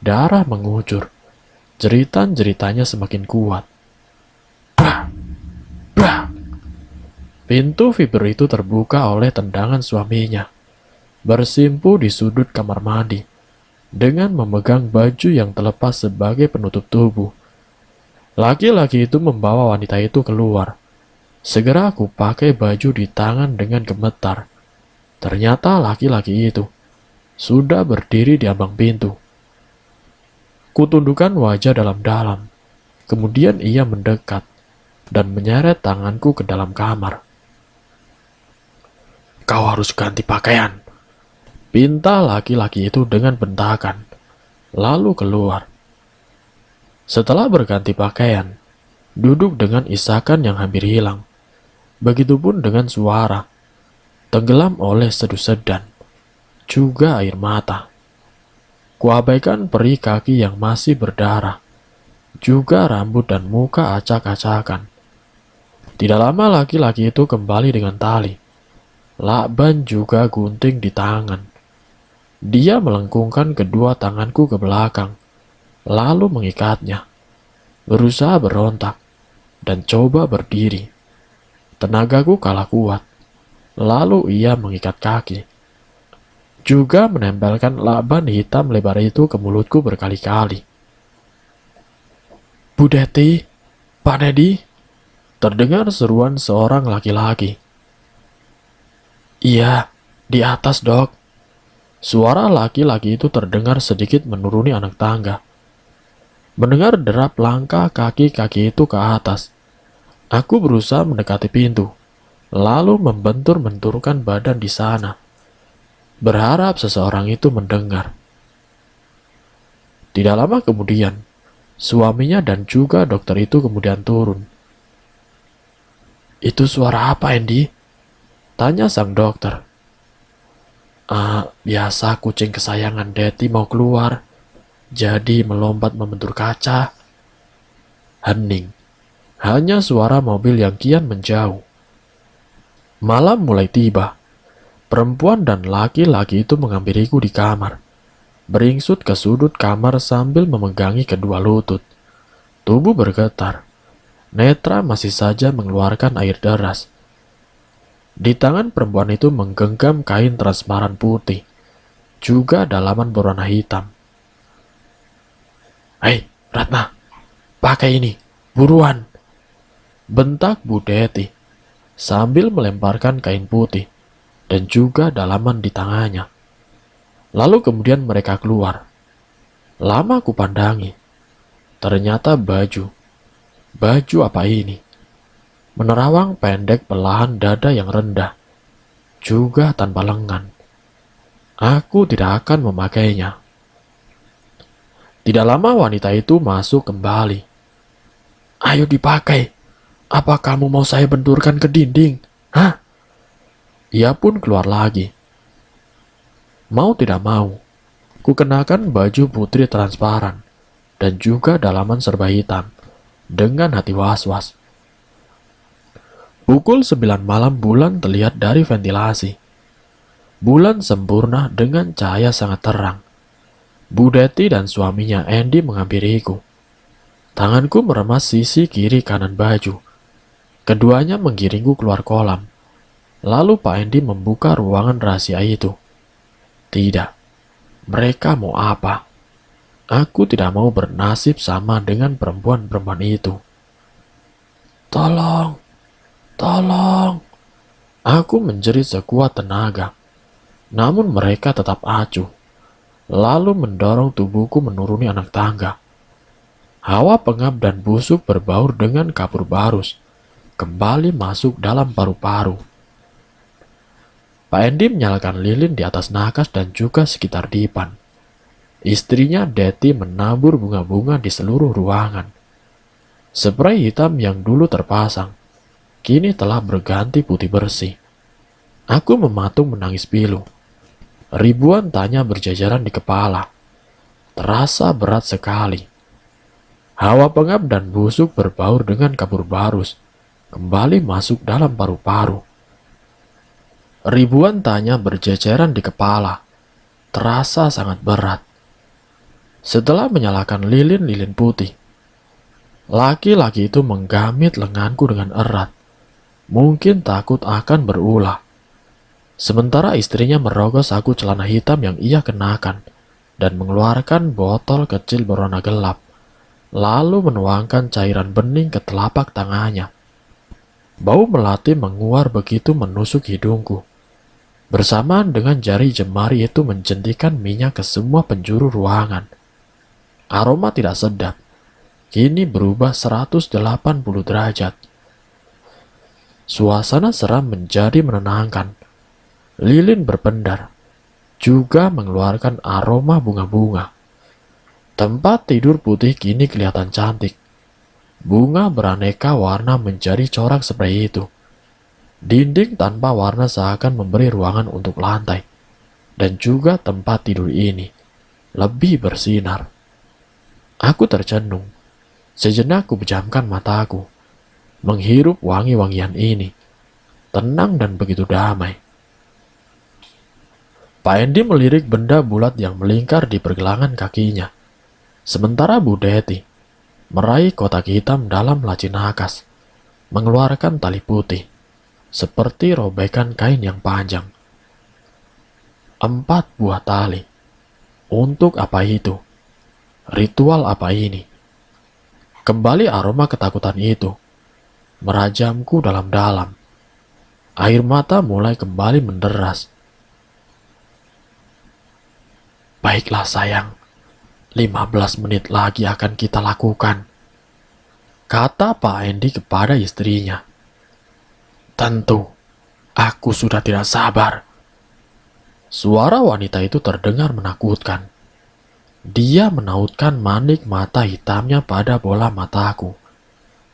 Speaker 1: Darah mengucur. Jeritan-jeritannya semakin kuat. Brak, brak. Pintu fiber itu terbuka oleh tendangan suaminya, bersimpu di sudut kamar mandi, dengan memegang baju yang terlepas sebagai penutup tubuh. Laki-laki itu membawa wanita itu keluar. Segera aku pakai baju di tangan dengan gemetar. Ternyata laki-laki itu sudah berdiri di ambang pintu. Kutundukkan wajah dalam-dalam. Kemudian ia mendekat dan menyeret tanganku ke dalam kamar. Kau harus ganti pakaian, pinta laki-laki itu dengan bentakan, lalu keluar. Setelah berganti pakaian, duduk dengan isakan yang hampir hilang. Begitupun dengan suara, tenggelam oleh sedu-sedan, juga air mata. Kuabaikan peri kaki yang masih berdarah, juga rambut dan muka acak-acakan. Tidak lama laki-laki itu kembali dengan tali, lakban juga gunting di tangan. Dia melengkungkan kedua tanganku ke belakang, lalu mengikatnya, berusaha berontak, dan coba berdiri. Tenagaku kalah kuat, lalu ia mengikat kaki. Juga menempelkan lakban hitam lebar itu ke mulutku berkali-kali. Bu Deti, Pak Nedi, terdengar seruan seorang laki-laki. Iya, di atas dok. Suara laki-laki itu terdengar sedikit menuruni anak tangga. Mendengar derap langkah kaki-kaki itu ke atas, aku berusaha mendekati pintu, lalu membentur-benturkan badan di sana, berharap seseorang itu mendengar. Tidak lama kemudian, suaminya dan juga dokter itu kemudian turun. Itu suara apa, Andy? Tanya sang dokter. Biasa kucing kesayangan Deti mau keluar, jadi melompat membentur kaca. Hening. Hanya suara mobil yang kian menjauh. Malam mulai tiba. Perempuan dan laki-laki itu menghampiriku di kamar, beringsut ke sudut kamar sambil memegangi kedua lutut. Tubuh bergetar. Netra masih saja mengeluarkan air deras. Di tangan perempuan itu menggenggam kain transparan putih, juga dalaman berwarna hitam. Hei, Ratna, pakai ini, buruan! Bentak Bu Deti, sambil melemparkan kain putih dan juga dalaman di tangannya. Lalu kemudian mereka keluar. Lama kupandangi. Ternyata baju. Baju apa ini? Menerawang pendek belahan dada yang rendah, juga tanpa lengan. Aku tidak akan memakainya. Tidak lama wanita itu masuk kembali. Ayo dipakai. Apa kamu mau saya benturkan ke dinding? Hah? Ia pun keluar lagi. Mau tidak mau, ku kenakan baju putri transparan dan juga dalaman serba hitam dengan hati was-was. Pukul 9 malam bulan terlihat dari ventilasi. Bulan sempurna dengan cahaya sangat terang. Bu Deti dan suaminya Andy menghampiriku. Tanganku meremas sisi kiri kanan baju. Keduanya menggiringku keluar kolam. Lalu Pak Andy membuka ruangan rahasia itu. Tidak, mereka mau apa? Aku tidak mau bernasib sama dengan perempuan-perempuan itu. Tolong, tolong. Aku menjerit sekuat tenaga. Namun mereka tetap acuh. Lalu mendorong tubuhku menuruni anak tangga. Hawa pengap dan busuk berbaur dengan kapur barus kembali masuk dalam paru-paru. Pak Andy menyalakan lilin di atas nakas dan juga sekitar dipan. Istrinya Deti menabur bunga-bunga di seluruh ruangan. Spray hitam yang dulu terpasang, kini telah berganti putih bersih. Aku mematung menangis pilu. Ribuan tanya berjajaran di kepala. Terasa berat sekali. Hawa pengap dan busuk berbaur dengan kapur barus kembali masuk dalam paru-paru. Ribuan tanya berjajaran di kepala. Terasa sangat berat. Setelah menyalakan lilin-lilin putih, Laki-laki itu menggamit lenganku dengan erat, mungkin takut akan berulah. Sementara istrinya merogoh saku celana hitam yang ia kenakan dan mengeluarkan botol kecil berwarna gelap, lalu menuangkan cairan bening ke telapak tangannya. Bau melati menguar begitu menusuk hidungku. Bersamaan dengan jari jemari itu menjentikan minyak ke semua penjuru ruangan. Aroma tidak sedap, kini berubah 180 derajat. Suasana seram menjadi menenangkan. Lilin berpendar, juga mengeluarkan aroma bunga-bunga. Tempat tidur putih kini kelihatan cantik. Bunga beraneka warna menjadi corak seperti itu. Dinding tanpa warna seakan memberi ruangan untuk lantai. Dan juga tempat tidur ini lebih bersinar. Aku tercenung. Sejenak ku pejamkan mataku, menghirup wangi-wangian ini. Tenang dan begitu damai. Pak Endi melirik benda bulat yang melingkar di pergelangan kakinya. Sementara Bu Deti meraih kotak hitam dalam laci nakas, mengeluarkan tali putih, seperti robekan kain yang panjang. 4 buah tali. Untuk apa itu? Ritual apa ini? Kembali aroma ketakutan itu merajamku dalam-dalam. Air mata mulai kembali menderas. Baiklah sayang, 15 menit lagi akan kita lakukan, kata Pak Endi kepada istrinya. Tentu, aku sudah tidak sabar. Suara wanita itu terdengar menakutkan. Dia menautkan manik mata hitamnya pada bola mataku.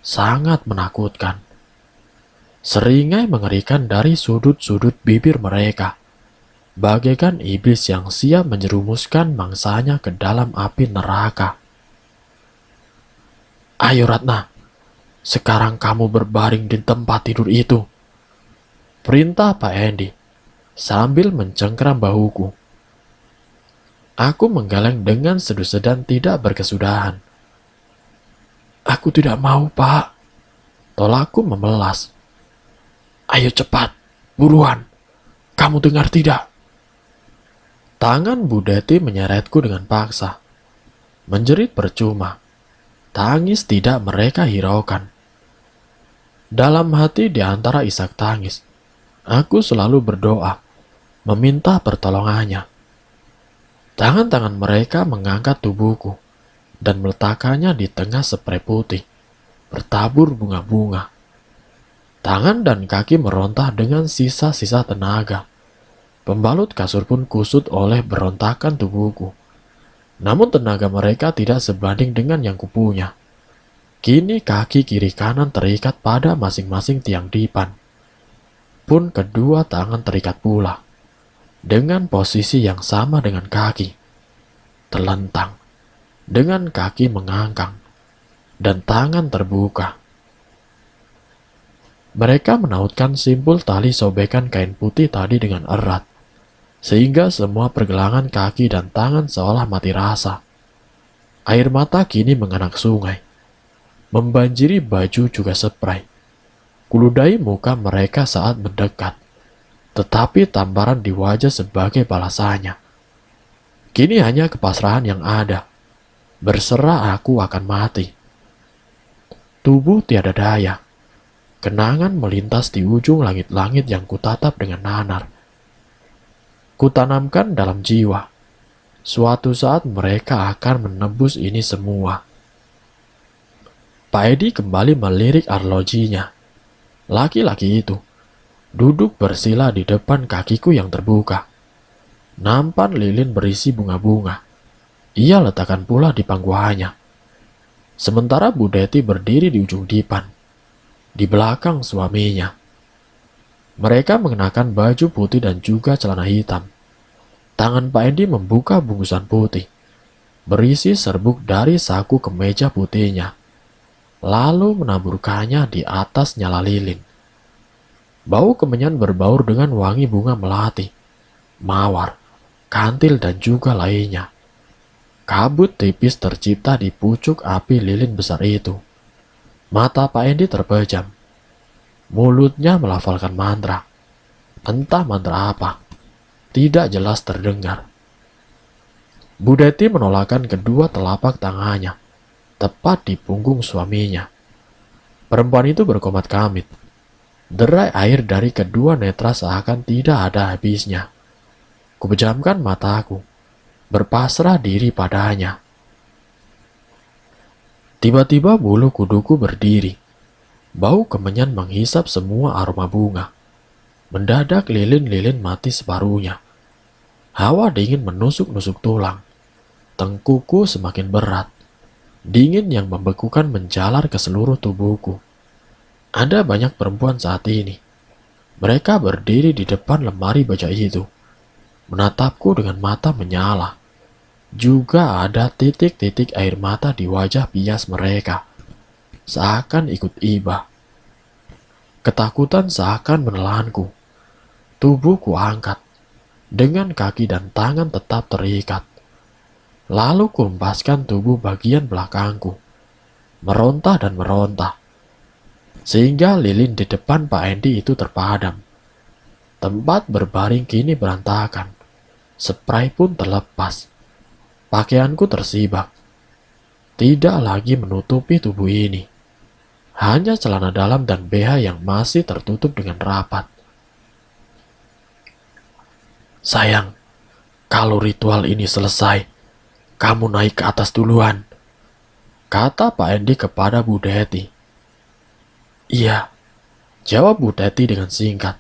Speaker 1: Sangat menakutkan. Seringai mengerikan dari sudut-sudut bibir mereka. Bagaikan iblis yang siap menjerumuskan mangsanya ke dalam api neraka. Ayo Ratna, sekarang kamu berbaring di tempat tidur itu, perintah Pak Endi sambil mencengkeram bahuku. Aku menggeleng dengan sedu-sedan tidak berkesudahan. Aku tidak mau, Pak. Tolakku memelas. Ayo cepat, buruan. Kamu dengar tidak? Tangan Bu Deti menyeretku dengan paksa. Menjerit percuma. Tangis tidak mereka hiraukan. Dalam hati di antara isak tangis, aku selalu berdoa, meminta pertolongannya. Tangan-tangan mereka mengangkat tubuhku dan meletakkannya di tengah spray putih, bertabur bunga-bunga. Tangan dan kaki merontah dengan sisa-sisa tenaga. Pembalut kasur pun kusut oleh berontakan tubuhku. Namun tenaga mereka tidak sebanding dengan yang kupunya. Kini kaki kiri kanan terikat pada masing-masing tiang dipan. Pun kedua tangan terikat pula. Dengan posisi yang sama dengan kaki. Telentang. Dengan kaki mengangkang. Dan tangan terbuka. Mereka menautkan simpul tali sobekan kain putih tadi dengan erat. Sehingga semua pergelangan kaki dan tangan seolah mati rasa. Air mata kini menganak sungai. Membanjiri baju juga spray. Kuludai muka mereka saat mendekat. Tetapi tamparan di wajah sebagai balasannya. Kini hanya kepasrahan yang ada. Berserah aku akan mati. Tubuh tiada daya. Kenangan melintas di ujung langit-langit yang kutatap dengan nanar. Kutanamkan dalam jiwa. Suatu saat mereka akan menebus ini semua. Pak Edi kembali melirik arlojinya. Laki-laki itu duduk bersila di depan kakiku yang terbuka. Nampan lilin berisi bunga-bunga. Ia letakkan pula di pangkuannya. Sementara Bu Deti berdiri di ujung dipan, di belakang suaminya. Mereka mengenakan baju putih dan juga celana hitam. Tangan Pak Endi membuka bungkusan putih, berisi serbuk dari saku kemeja putihnya, lalu menaburkannya di atas nyala lilin. Bau kemenyan berbaur dengan wangi bunga melati, mawar, kantil dan juga lainnya. Kabut tipis tercipta di pucuk api lilin besar itu. Mata Pak Endi terpejam. Mulutnya melafalkan mantra. Entah mantra apa. Tidak jelas terdengar. Bu Deti menolakkan kedua telapak tangannya, tepat di punggung suaminya. Perempuan itu berkomat kamit. Derai air dari kedua netra seakan tidak ada habisnya. Kupejamkan mataku, berpasrah diri padanya. Tiba-tiba bulu kuduku berdiri. Bau kemenyan menghisap semua aroma bunga. Mendadak lilin-lilin mati separuhnya. Hawa dingin menusuk-nusuk tulang. Tengkuku semakin berat. Dingin yang membekukan menjalar ke seluruh tubuhku. Ada banyak perempuan saat ini. Mereka berdiri di depan lemari baja itu, menatapku dengan mata menyala. Juga ada titik-titik air mata di wajah bias mereka, seakan ikut iba. Ketakutan seakan menelanku. Tubuhku angkat, dengan kaki dan tangan tetap terikat. Lalu kumpaskan tubuh bagian belakangku, meronta dan meronta, sehingga lilin di depan Pak Endi itu terpadam. Tempat berbaring kini berantakan, spray pun terlepas, pakaianku tersibak. Tidak lagi menutupi tubuh ini, hanya celana dalam dan BH yang masih tertutup dengan rapat. Sayang, kalau ritual ini selesai, kamu naik ke atas duluan, kata Pak Endi kepada Bu Deti. Iya, jawab Bu Deti dengan singkat.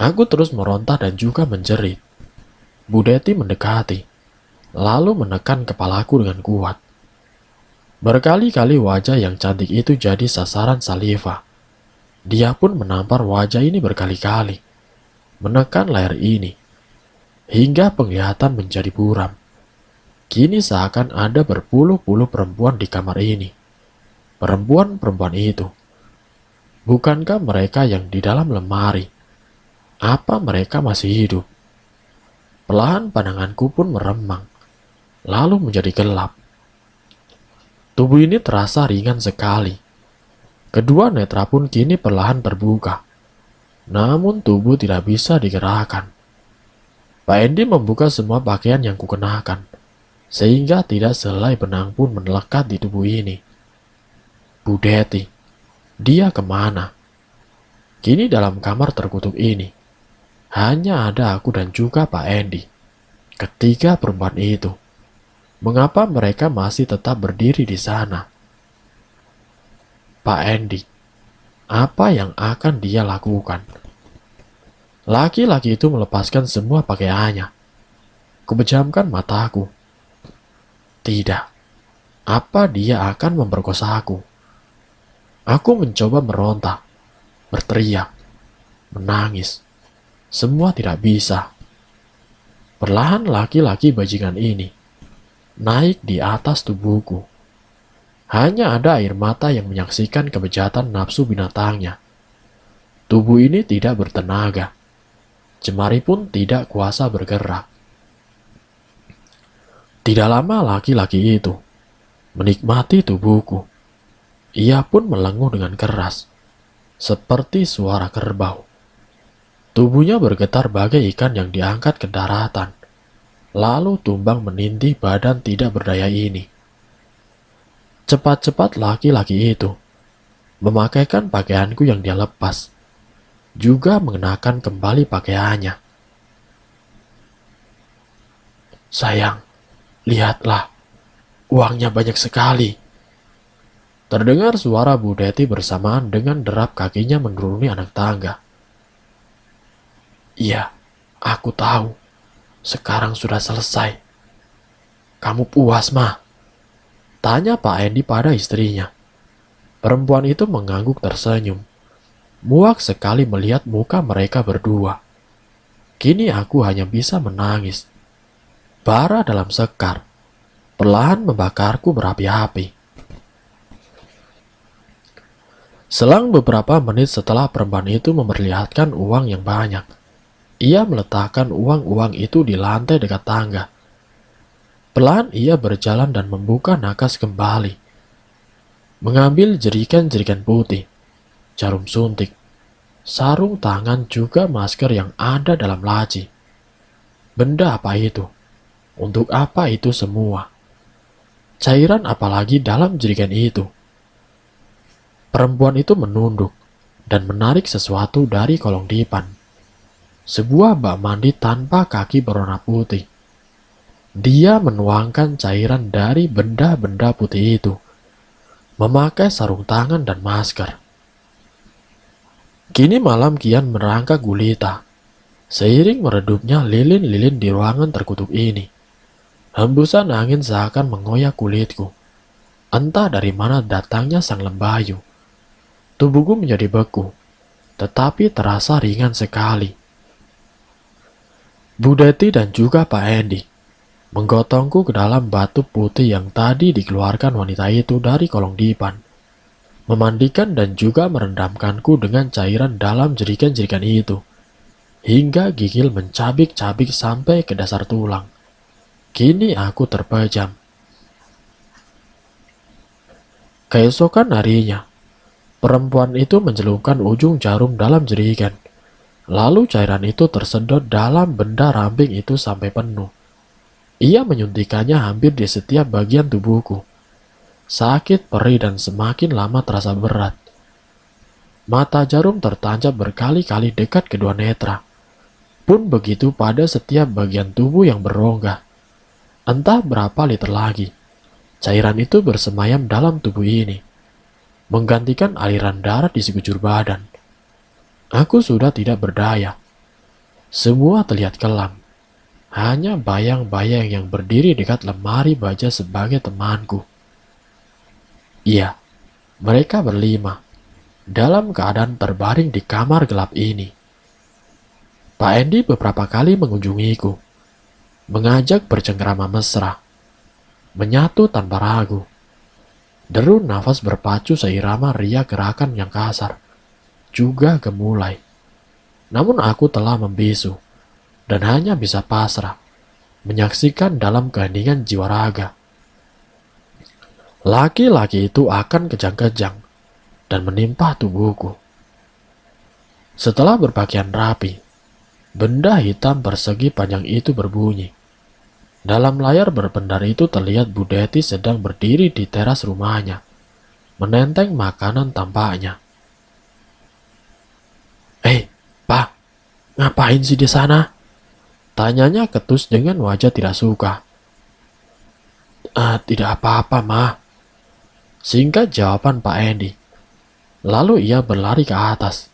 Speaker 1: Aku terus meronta dan juga menjerit. Bu Deti mendekati, lalu menekan kepalaku dengan kuat. Berkali-kali wajah yang cantik itu jadi sasaran saliva. Dia pun menampar wajah ini berkali-kali, menekan layar ini, hingga penglihatan menjadi buram. Kini seakan ada berpuluh-puluh perempuan di kamar ini. Perempuan-perempuan itu. Bukankah mereka yang di dalam lemari? Apa mereka masih hidup? Perlahan pandanganku pun meremang, lalu menjadi gelap. Tubuh ini terasa ringan sekali. Kedua netra pun kini perlahan terbuka. Namun tubuh tidak bisa digerakkan. Pak Endi membuka semua pakaian yang kukenakan, sehingga tidak selai benang pun melekat di tubuh ini. Bu Deti, dia kemana? Kini dalam kamar terkutuk ini, hanya ada aku dan juga Pak Endi. Ketiga perempuan itu. Mengapa mereka masih tetap berdiri di sana? Pak Endi, apa yang akan dia lakukan? Laki-laki itu melepaskan semua pakaiannya. Kupejamkan mataku. Tidak. Apa dia akan memperkosa aku? Aku mencoba meronta, berteriak, menangis. Semua tidak bisa. Perlahan laki-laki bajingan ini naik di atas tubuhku. Hanya ada air mata yang menyaksikan kebejatan nafsu binatangnya. Tubuh ini tidak bertenaga. Jemari pun tidak kuasa bergerak. Tidak lama laki-laki itu menikmati tubuhku. Ia pun melenguh dengan keras, seperti suara kerbau. Tubuhnya bergetar bagai ikan yang diangkat ke daratan, lalu tumbang menindih badan tidak berdaya ini. Cepat-cepat laki-laki itu memakaikan pakaianku yang dia lepas, juga mengenakan kembali pakaiannya. Sayang, lihatlah, uangnya banyak sekali. Terdengar suara Bu Deti bersamaan dengan derap kakinya menuruni anak tangga. Iya, aku tahu. Sekarang sudah selesai. Kamu puas, mah? Tanya Pak Endi pada istrinya. Perempuan itu mengangguk tersenyum. Muak sekali melihat muka mereka berdua. Kini aku hanya bisa menangis. Bara dalam sekar perlahan membakarku berapi-api. Selang beberapa menit setelah perempuan itu memperlihatkan uang yang banyak, ia meletakkan uang-uang itu di lantai dekat tangga. Pelan ia berjalan dan membuka nakas kembali. mengambil jerikan-jerikan putih, jarum suntik, sarung tangan juga masker yang ada dalam laci. Benda apa itu? Untuk apa itu semua? Cairan apalagi dalam jerikan itu? Perempuan itu menunduk dan menarik sesuatu dari kolong dipan. Sebuah bak mandi tanpa kaki berwarna putih. Dia menuangkan cairan dari benda-benda putih itu, memakai sarung tangan dan masker. Kini malam kian merangkak gulita, seiring meredupnya lilin-lilin di ruangan terkutuk ini. Hembusan angin seakan mengoyak kulitku. Entah dari mana datangnya sang lembayu. Tubuhku menjadi beku, tetapi terasa ringan sekali. Bu Deti dan juga Pak Endi menggotongku ke dalam batu putih yang tadi dikeluarkan wanita itu dari kolong dipan, memandikan dan juga merendamkanku dengan cairan dalam jerikan-jerikan itu, hingga gigil mencabik-cabik sampai ke dasar tulang. Kini aku terpejam. Keesokan harinya, perempuan itu mencelupkan ujung jarum dalam jerikan. Lalu cairan itu tersedot dalam benda ramping itu sampai penuh. Ia menyuntikannya hampir di setiap bagian tubuhku. Sakit, perih, dan semakin lama terasa berat. Mata jarum tertancap berkali-kali dekat kedua netra. Pun begitu pada setiap bagian tubuh yang berongga. Entah berapa liter lagi, cairan itu bersemayam dalam tubuh ini, menggantikan aliran darah di sekujur badan. Aku sudah tidak berdaya. Semua terlihat kelam. Hanya bayang-bayang yang berdiri dekat lemari baja sebagai temanku. Iya, mereka berlima, dalam keadaan terbaring di kamar gelap ini. Pak Endi beberapa kali mengunjungiku, mengajak bercengkrama mesra, menyatu tanpa ragu. Deru nafas berpacu seirama ria gerakan yang kasar, juga gemulai. Namun aku telah membisu, dan hanya bisa pasrah, menyaksikan dalam keheningan jiwa raga. Laki-laki itu akan kejang-kejang dan menimpa tubuhku. Setelah berpakaian rapi, benda hitam persegi panjang itu berbunyi. Dalam layar berpendar itu terlihat Bu Deti sedang berdiri di teras rumahnya, menenteng makanan tampaknya. Pak, ngapain sih di sana? Tanyanya ketus dengan wajah tidak suka. Tidak apa-apa, Ma. Singkat jawaban Pak Endi. Lalu ia berlari ke atas.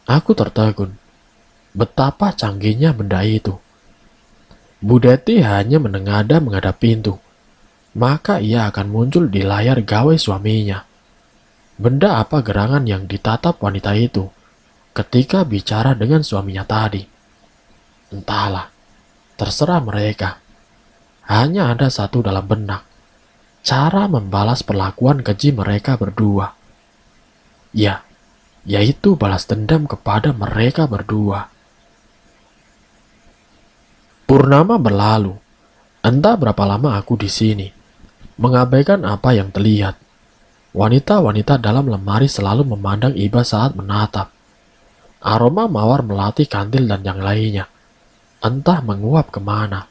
Speaker 1: Aku tertegun. Betapa canggihnya benda itu. Bu Deti hanya menengadah menghadap pintu. Maka ia akan muncul di layar gawai suaminya. Benda apa gerangan yang ditatap wanita itu ketika bicara dengan suaminya tadi? Entahlah, terserah mereka. Hanya ada satu dalam benak, cara membalas perlakuan keji mereka berdua. Ya, yaitu balas dendam kepada mereka berdua. Purnama berlalu. Entah berapa lama aku di sini, mengabaikan apa yang terlihat. Wanita-wanita dalam lemari selalu memandang iba saat menatap. Aroma mawar melati kantil dan yang lainnya, entah menguap kemana.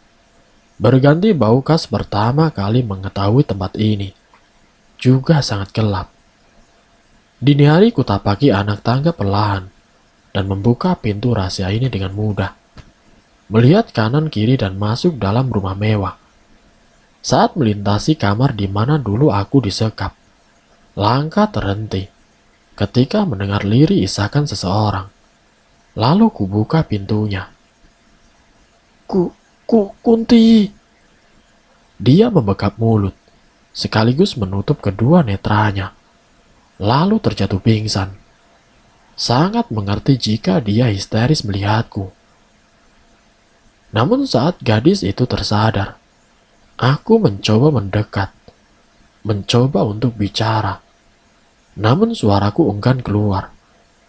Speaker 1: Berganti bau khas pertama kali mengetahui tempat ini. Juga sangat gelap. Dini hari kutapaki anak tangga perlahan dan membuka pintu rahasia ini dengan mudah. Melihat kanan kiri dan masuk dalam rumah mewah. Saat melintasi kamar di mana dulu aku disekap, langkah terhenti ketika mendengar lirih isakan seseorang. Lalu kubuka pintunya. Kunti. Dia membekap mulut, sekaligus menutup kedua netranya. Lalu terjatuh pingsan. Sangat mengerti jika dia histeris melihatku. Namun saat gadis itu tersadar, aku mencoba mendekat, mencoba untuk bicara. Namun suaraku enggan keluar,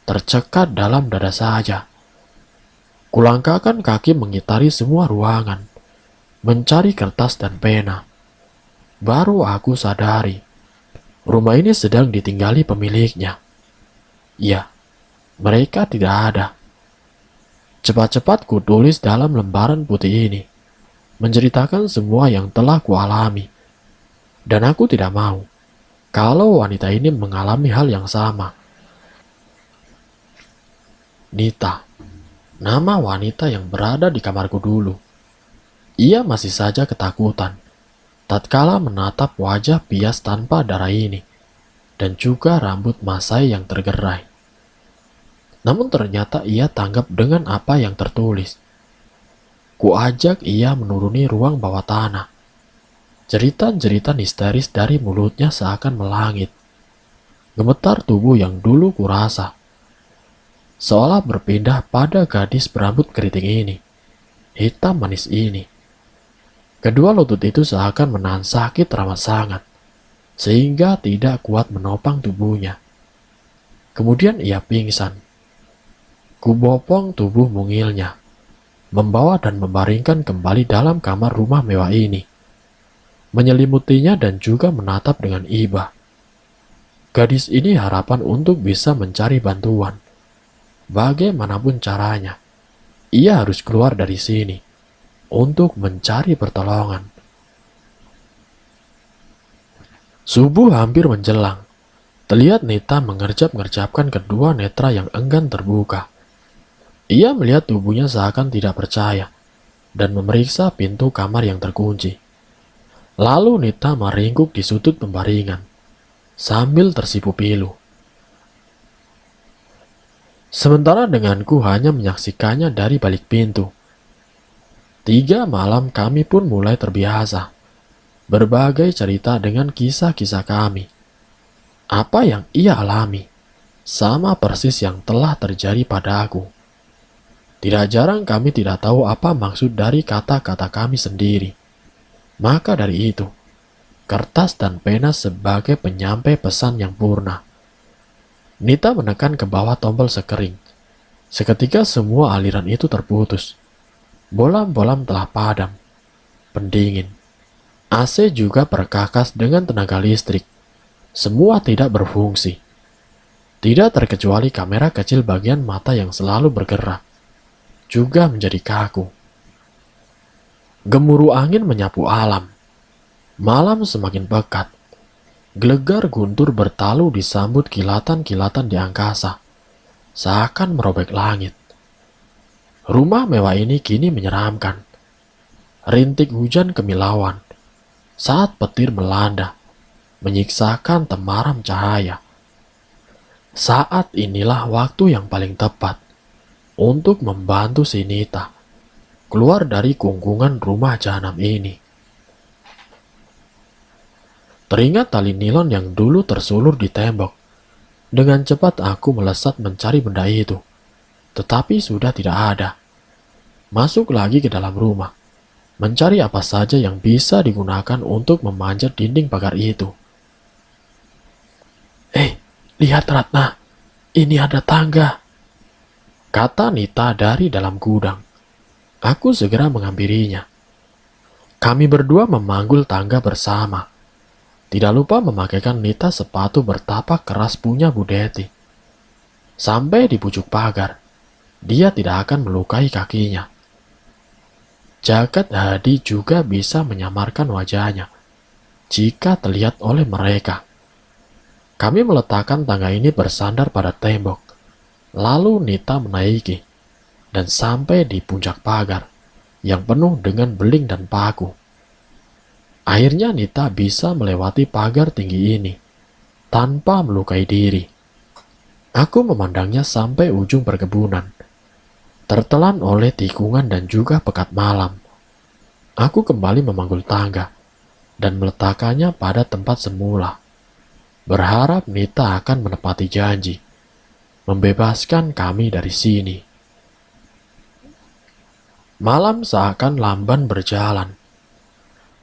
Speaker 1: tercekat dalam dada saja. Kulangkahkan kaki mengitari semua ruangan, mencari kertas dan pena. Baru aku sadari, Rumah ini sedang ditinggali pemiliknya. Ya, mereka tidak ada. Cepat-cepat ku tulis dalam lembaran putih ini, menceritakan semua yang telah kualami. Dan aku tidak mau kalau wanita ini mengalami hal yang sama. Nita, nama wanita yang berada di kamarku dulu. Ia masih saja ketakutan tatkala menatap wajah bias tanpa darah ini, dan juga rambut Masai yang tergerai. Namun ternyata ia tanggap dengan apa yang tertulis. Kuajak ia menuruni ruang bawah tanah. Cerita-cerita histeris dari mulutnya seakan melangit. Gemetar tubuh yang dulu kurasa, seolah berpindah pada gadis berambut keriting ini, hitam manis ini. Kedua lutut itu seakan menahan sakit teramat sangat, sehingga tidak kuat menopang tubuhnya. Kemudian ia pingsan. Kubopong tubuh mungilnya, membawa dan membaringkan kembali dalam kamar rumah mewah ini, menyelimutinya dan juga menatap dengan iba. Gadis ini harapan untuk bisa mencari bantuan. Bagaimanapun caranya, ia harus keluar dari sini untuk mencari pertolongan. Subuh hampir menjelang. Terlihat Nita mengerjap-ngerjapkan kedua netra yang enggan terbuka. Ia melihat tubuhnya seakan tidak percaya dan memeriksa pintu kamar yang terkunci. Lalu Nita meringkuk di sudut pembaringan sambil tersipu pilu. Sementara denganku hanya menyaksikannya dari balik pintu. 3 malam kami pun mulai terbiasa. Berbagai cerita dengan kisah-kisah kami. Apa yang ia alami sama persis yang telah terjadi padaku. Tidak jarang kami tidak tahu apa maksud dari kata-kata kami sendiri. Maka dari itu, kertas dan pena sebagai penyampai pesan yang purna. Nita menekan ke bawah tombol sekering. Seketika semua aliran itu terputus. Bolam-bolam telah padam, pendingin. AC juga berkakas dengan tenaga listrik. Semua tidak berfungsi. Tidak terkecuali kamera kecil bagian mata yang selalu bergerak, juga menjadi kaku. Gemuruh angin menyapu alam. Malam semakin pekat. Gelegar guntur bertalu disambut kilatan-kilatan di angkasa, seakan merobek langit. Rumah mewah ini kini menyeramkan. Rintik hujan kemilauan saat petir melanda, menyiksakan temaram cahaya. Saat inilah waktu yang paling tepat untuk membantu si Nita keluar dari kungkungan rumah jahanam ini. Teringat tali nilon yang dulu tersulur di tembok. Dengan cepat aku melesat mencari benda itu, tetapi sudah tidak ada. Masuk lagi ke dalam rumah, mencari apa saja yang bisa digunakan untuk memanjat dinding pagar itu. Lihat Ratna, ini ada tangga, kata Nita dari dalam gudang. Aku segera menghampirinya. Kami berdua memanggul tangga bersama. Tidak lupa memakaikan Nita sepatu bertapak keras punya Bu Deti. Sampai di pucuk pagar, dia tidak akan melukai kakinya. Jagat Hadi juga bisa menyamarkan wajahnya jika terlihat oleh mereka. Kami meletakkan tangga ini bersandar pada tembok. Lalu Nita menaiki dan sampai di puncak pagar yang penuh dengan beling dan paku. Akhirnya Nita bisa melewati pagar tinggi ini tanpa melukai diri. Aku memandangnya sampai ujung perkebunan, tertelan oleh tikungan dan juga pekat malam. Aku kembali memanggul tangga dan meletakkannya pada tempat semula, berharap Nita akan menepati janji, membebaskan kami dari sini. Malam seakan lamban berjalan.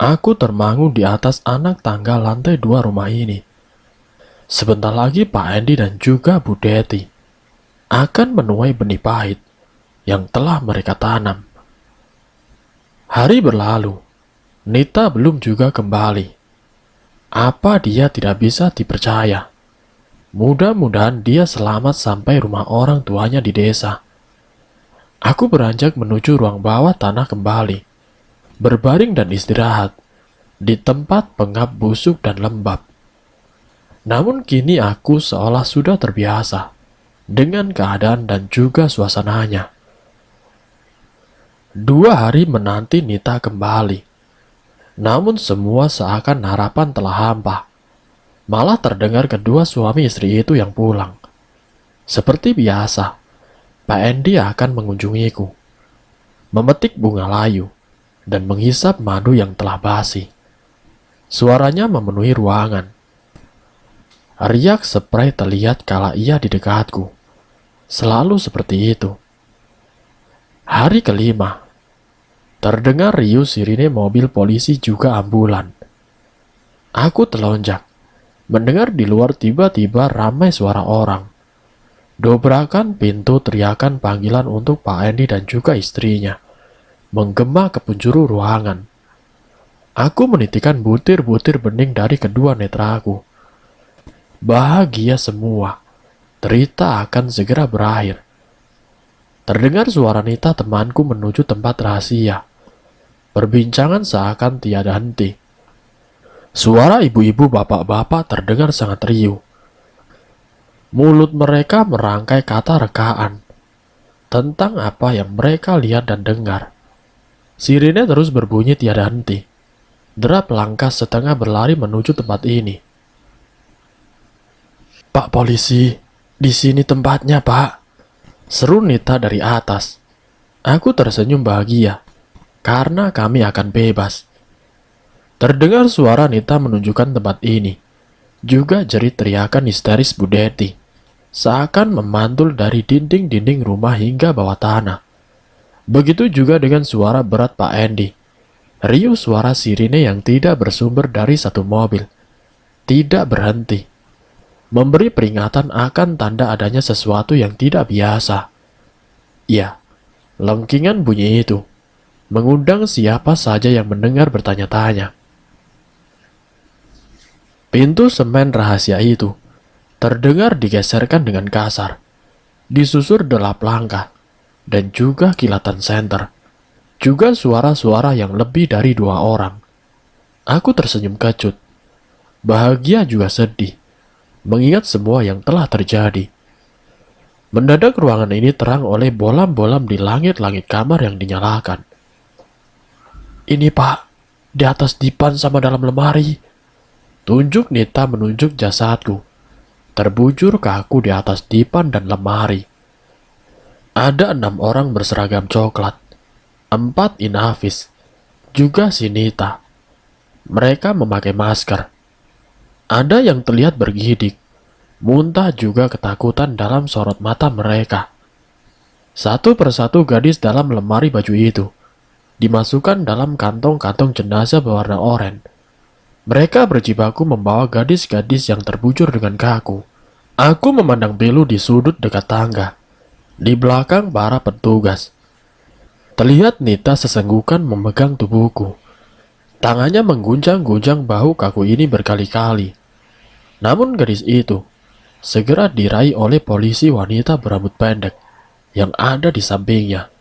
Speaker 1: Aku termangu di atas anak tangga lantai 2 rumah ini. Sebentar lagi Pak Endi dan juga Bu Deti akan menuai benih pahit yang telah mereka tanam. Hari berlalu, Nita belum juga kembali. Apa dia tidak bisa dipercaya? Mudah-mudahan dia selamat sampai rumah orang tuanya di desa. Aku beranjak menuju ruang bawah tanah kembali, berbaring dan istirahat di tempat pengap busuk dan lembab. Namun kini aku seolah sudah terbiasa dengan keadaan dan juga suasananya. 2 hari menanti Nita kembali, namun semua seakan harapan telah hampa. Malah terdengar kedua suami istri itu yang pulang. Seperti biasa, Pak Endi akan mengunjungiku, memetik bunga layu, dan menghisap madu yang telah basi. Suaranya memenuhi ruangan. Riak spray terlihat kala ia di dekatku. Selalu seperti itu. Hari kelima, terdengar riuh sirine mobil polisi juga ambulan. Aku telonjak, mendengar di luar tiba-tiba ramai suara orang. Dobrakan pintu, teriakan panggilan untuk Pak Endi dan juga istrinya menggema ke penjuru ruangan. Aku menitikan butir-butir bening dari kedua netraku. Bahagia semua, derita akan segera berakhir. Terdengar suara Nita temanku menuju tempat rahasia. Perbincangan seakan tiada henti. Suara ibu-ibu bapak-bapak terdengar sangat riuh. Mulut mereka merangkai kata rekaan tentang apa yang mereka lihat dan dengar. Sirine terus berbunyi tiada henti. Derap langkah setengah berlari menuju tempat ini. "Pak polisi, di sini tempatnya, Pak," seru Nita dari atas. Aku tersenyum bahagia, karena kami akan bebas. Terdengar suara Nita menunjukkan tempat ini. Juga jerit teriakan histeris Bu Deti, seakan memantul dari dinding-dinding rumah hingga bawah tanah. Begitu juga dengan suara berat Pak Endi. Riuh suara sirine yang tidak bersumber dari satu mobil. Tidak berhenti. Memberi peringatan akan tanda adanya sesuatu yang tidak biasa. Ya, lengkingan bunyi itu mengundang siapa saja yang mendengar bertanya-tanya. Pintu semen rahasia itu terdengar digeserkan dengan kasar, disusur delap langkah, dan juga kilatan senter. Juga suara-suara yang lebih dari 2 orang. Aku tersenyum kecut. Bahagia juga sedih, mengingat semua yang telah terjadi. Mendadak ruangan ini terang oleh bolam-bolam di langit-langit kamar yang dinyalakan. "Ini Pak, di atas dipan sama dalam lemari," tunjuk Nita menunjuk jasadku. Terbujur kaku di atas dipan dan lemari. Ada 6 orang berseragam coklat. 4 inafis, juga si Nita. Mereka memakai masker. Ada yang terlihat bergidik, muntah juga ketakutan dalam sorot mata mereka. Satu persatu gadis dalam lemari baju itu dimasukkan dalam kantong-kantong jenazah berwarna oranye. Mereka berjibaku membawa gadis-gadis yang terbujur dengan kaku. Aku memandang pilu di sudut dekat tangga, di belakang para petugas. Terlihat Nita sesenggukan memegang tubuhku. Tangannya mengguncang-guncang bahu kaku ini berkali-kali. Namun gadis itu segera diraih oleh polisi wanita berambut pendek yang ada di sampingnya.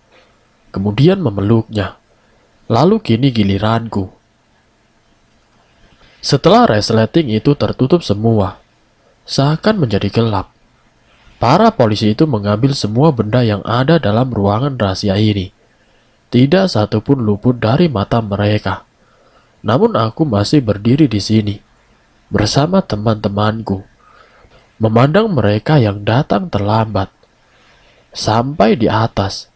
Speaker 1: Kemudian memeluknya. Lalu kini giliranku. Setelah resleting itu tertutup semua, seakan menjadi gelap. Para polisi itu mengambil semua benda yang ada dalam ruangan rahasia ini. Tidak satupun luput dari mata mereka. Namun aku masih berdiri di sini, bersama teman-temanku, memandang mereka yang datang terlambat. Sampai di atas,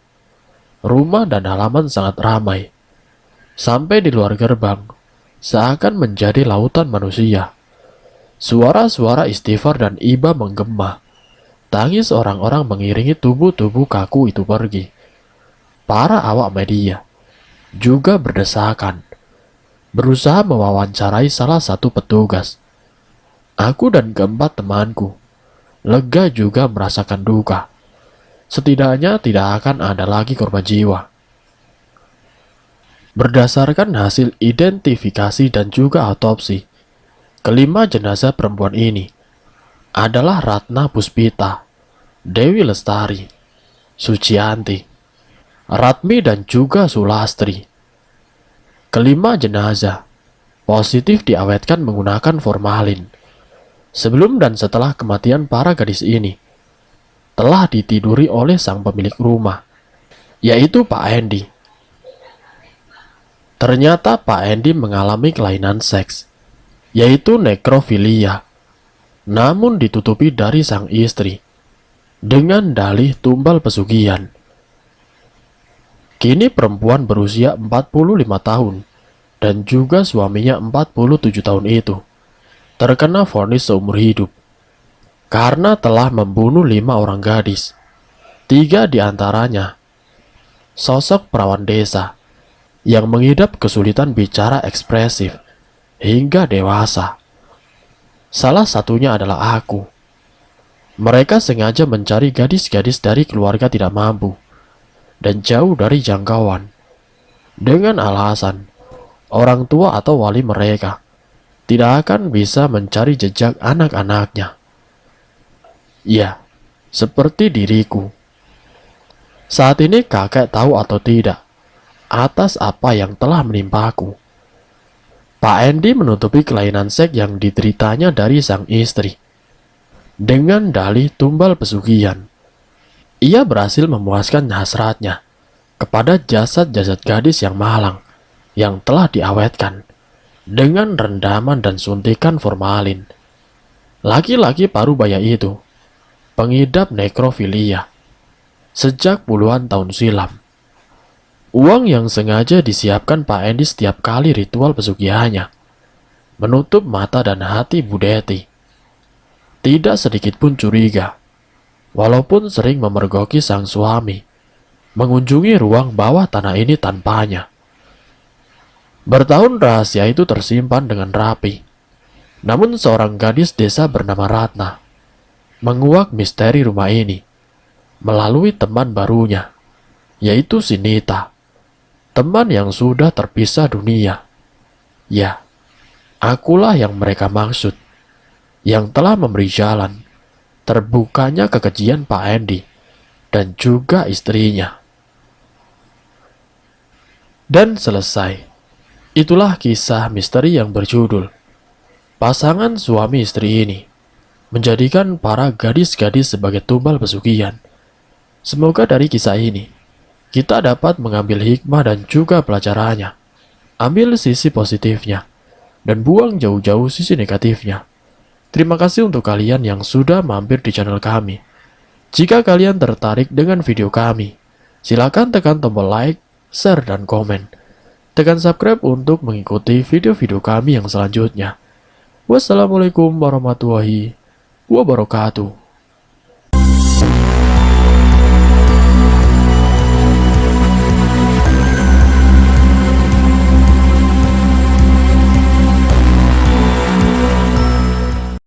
Speaker 1: rumah dan halaman sangat ramai. Sampai di luar gerbang, seakan menjadi lautan manusia. Suara-suara istighfar dan iba menggema. Tangis orang-orang mengiringi tubuh-tubuh kaku itu pergi. Para awak media juga berdesakan, berusaha mewawancarai salah satu petugas. Aku dan keempat temanku lega juga merasakan duka. Setidaknya tidak akan ada lagi korban jiwa. Berdasarkan hasil identifikasi dan juga autopsi, Kelima jenazah perempuan ini adalah Ratna Puspita, Dewi Lestari, Sucianti, Ratmi dan juga Sulastri. Kelima jenazah positif diawetkan menggunakan formalin. Sebelum dan setelah kematian para gadis ini telah ditiduri oleh sang pemilik rumah, yaitu Pak Endi. Ternyata Pak Endi mengalami kelainan seks, yaitu nekrofilia, namun ditutupi dari sang istri dengan dalih tumbal pesugihan. Kini perempuan berusia 45 tahun dan juga suaminya 47 tahun itu terkena vonis seumur hidup karena telah membunuh 5 orang gadis. 3 diantaranya sosok perawan desa yang mengidap kesulitan bicara ekspresif hingga dewasa. Salah satunya adalah aku. Mereka sengaja mencari gadis-gadis dari keluarga tidak mampu dan jauh dari jangkauan dengan alasan orang tua atau wali mereka tidak akan bisa mencari jejak anak-anaknya. Ya, seperti diriku. Saat ini kakek tahu atau tidak atas apa yang telah menimpaku. Pak Endi menutupi kelainan seks yang dideritanya dari sang istri dengan dalih tumbal pesugihan. Ia berhasil memuaskan hasratnya kepada jasad-jasad gadis yang malang yang telah diawetkan dengan rendaman dan suntikan formalin. Laki-laki parubaya itu pengidap nekrofilia sejak puluhan tahun silam. Uang yang sengaja disiapkan Pak Endi setiap kali ritual pesugihannya menutup mata dan hati Bu Deti. Tidak sedikit pun curiga, walaupun sering memergoki sang suami mengunjungi ruang bawah tanah ini tanpanya. Bertahun rahasia itu tersimpan dengan rapi. Namun seorang gadis desa bernama Ratna menguak misteri rumah ini melalui teman barunya, yaitu Sinita, teman yang sudah terpisah dunia. Ya, akulah yang mereka maksud, yang telah memberi jalan terbukanya kekejian Pak Endi dan juga istrinya. Dan selesai. Itulah kisah misteri yang berjudul pasangan suami istri ini menjadikan para gadis-gadis sebagai tumbal pesugihan. Semoga dari kisah ini kita dapat mengambil hikmah dan juga pelajarannya. Ambil sisi positifnya dan buang jauh-jauh sisi negatifnya. Terima kasih untuk kalian yang sudah mampir di channel kami. Jika kalian tertarik dengan video kami, silakan tekan tombol like, share, dan komen. Tekan subscribe untuk mengikuti video-video kami yang selanjutnya. Wassalamualaikum warahmatullahi wabarakatuh.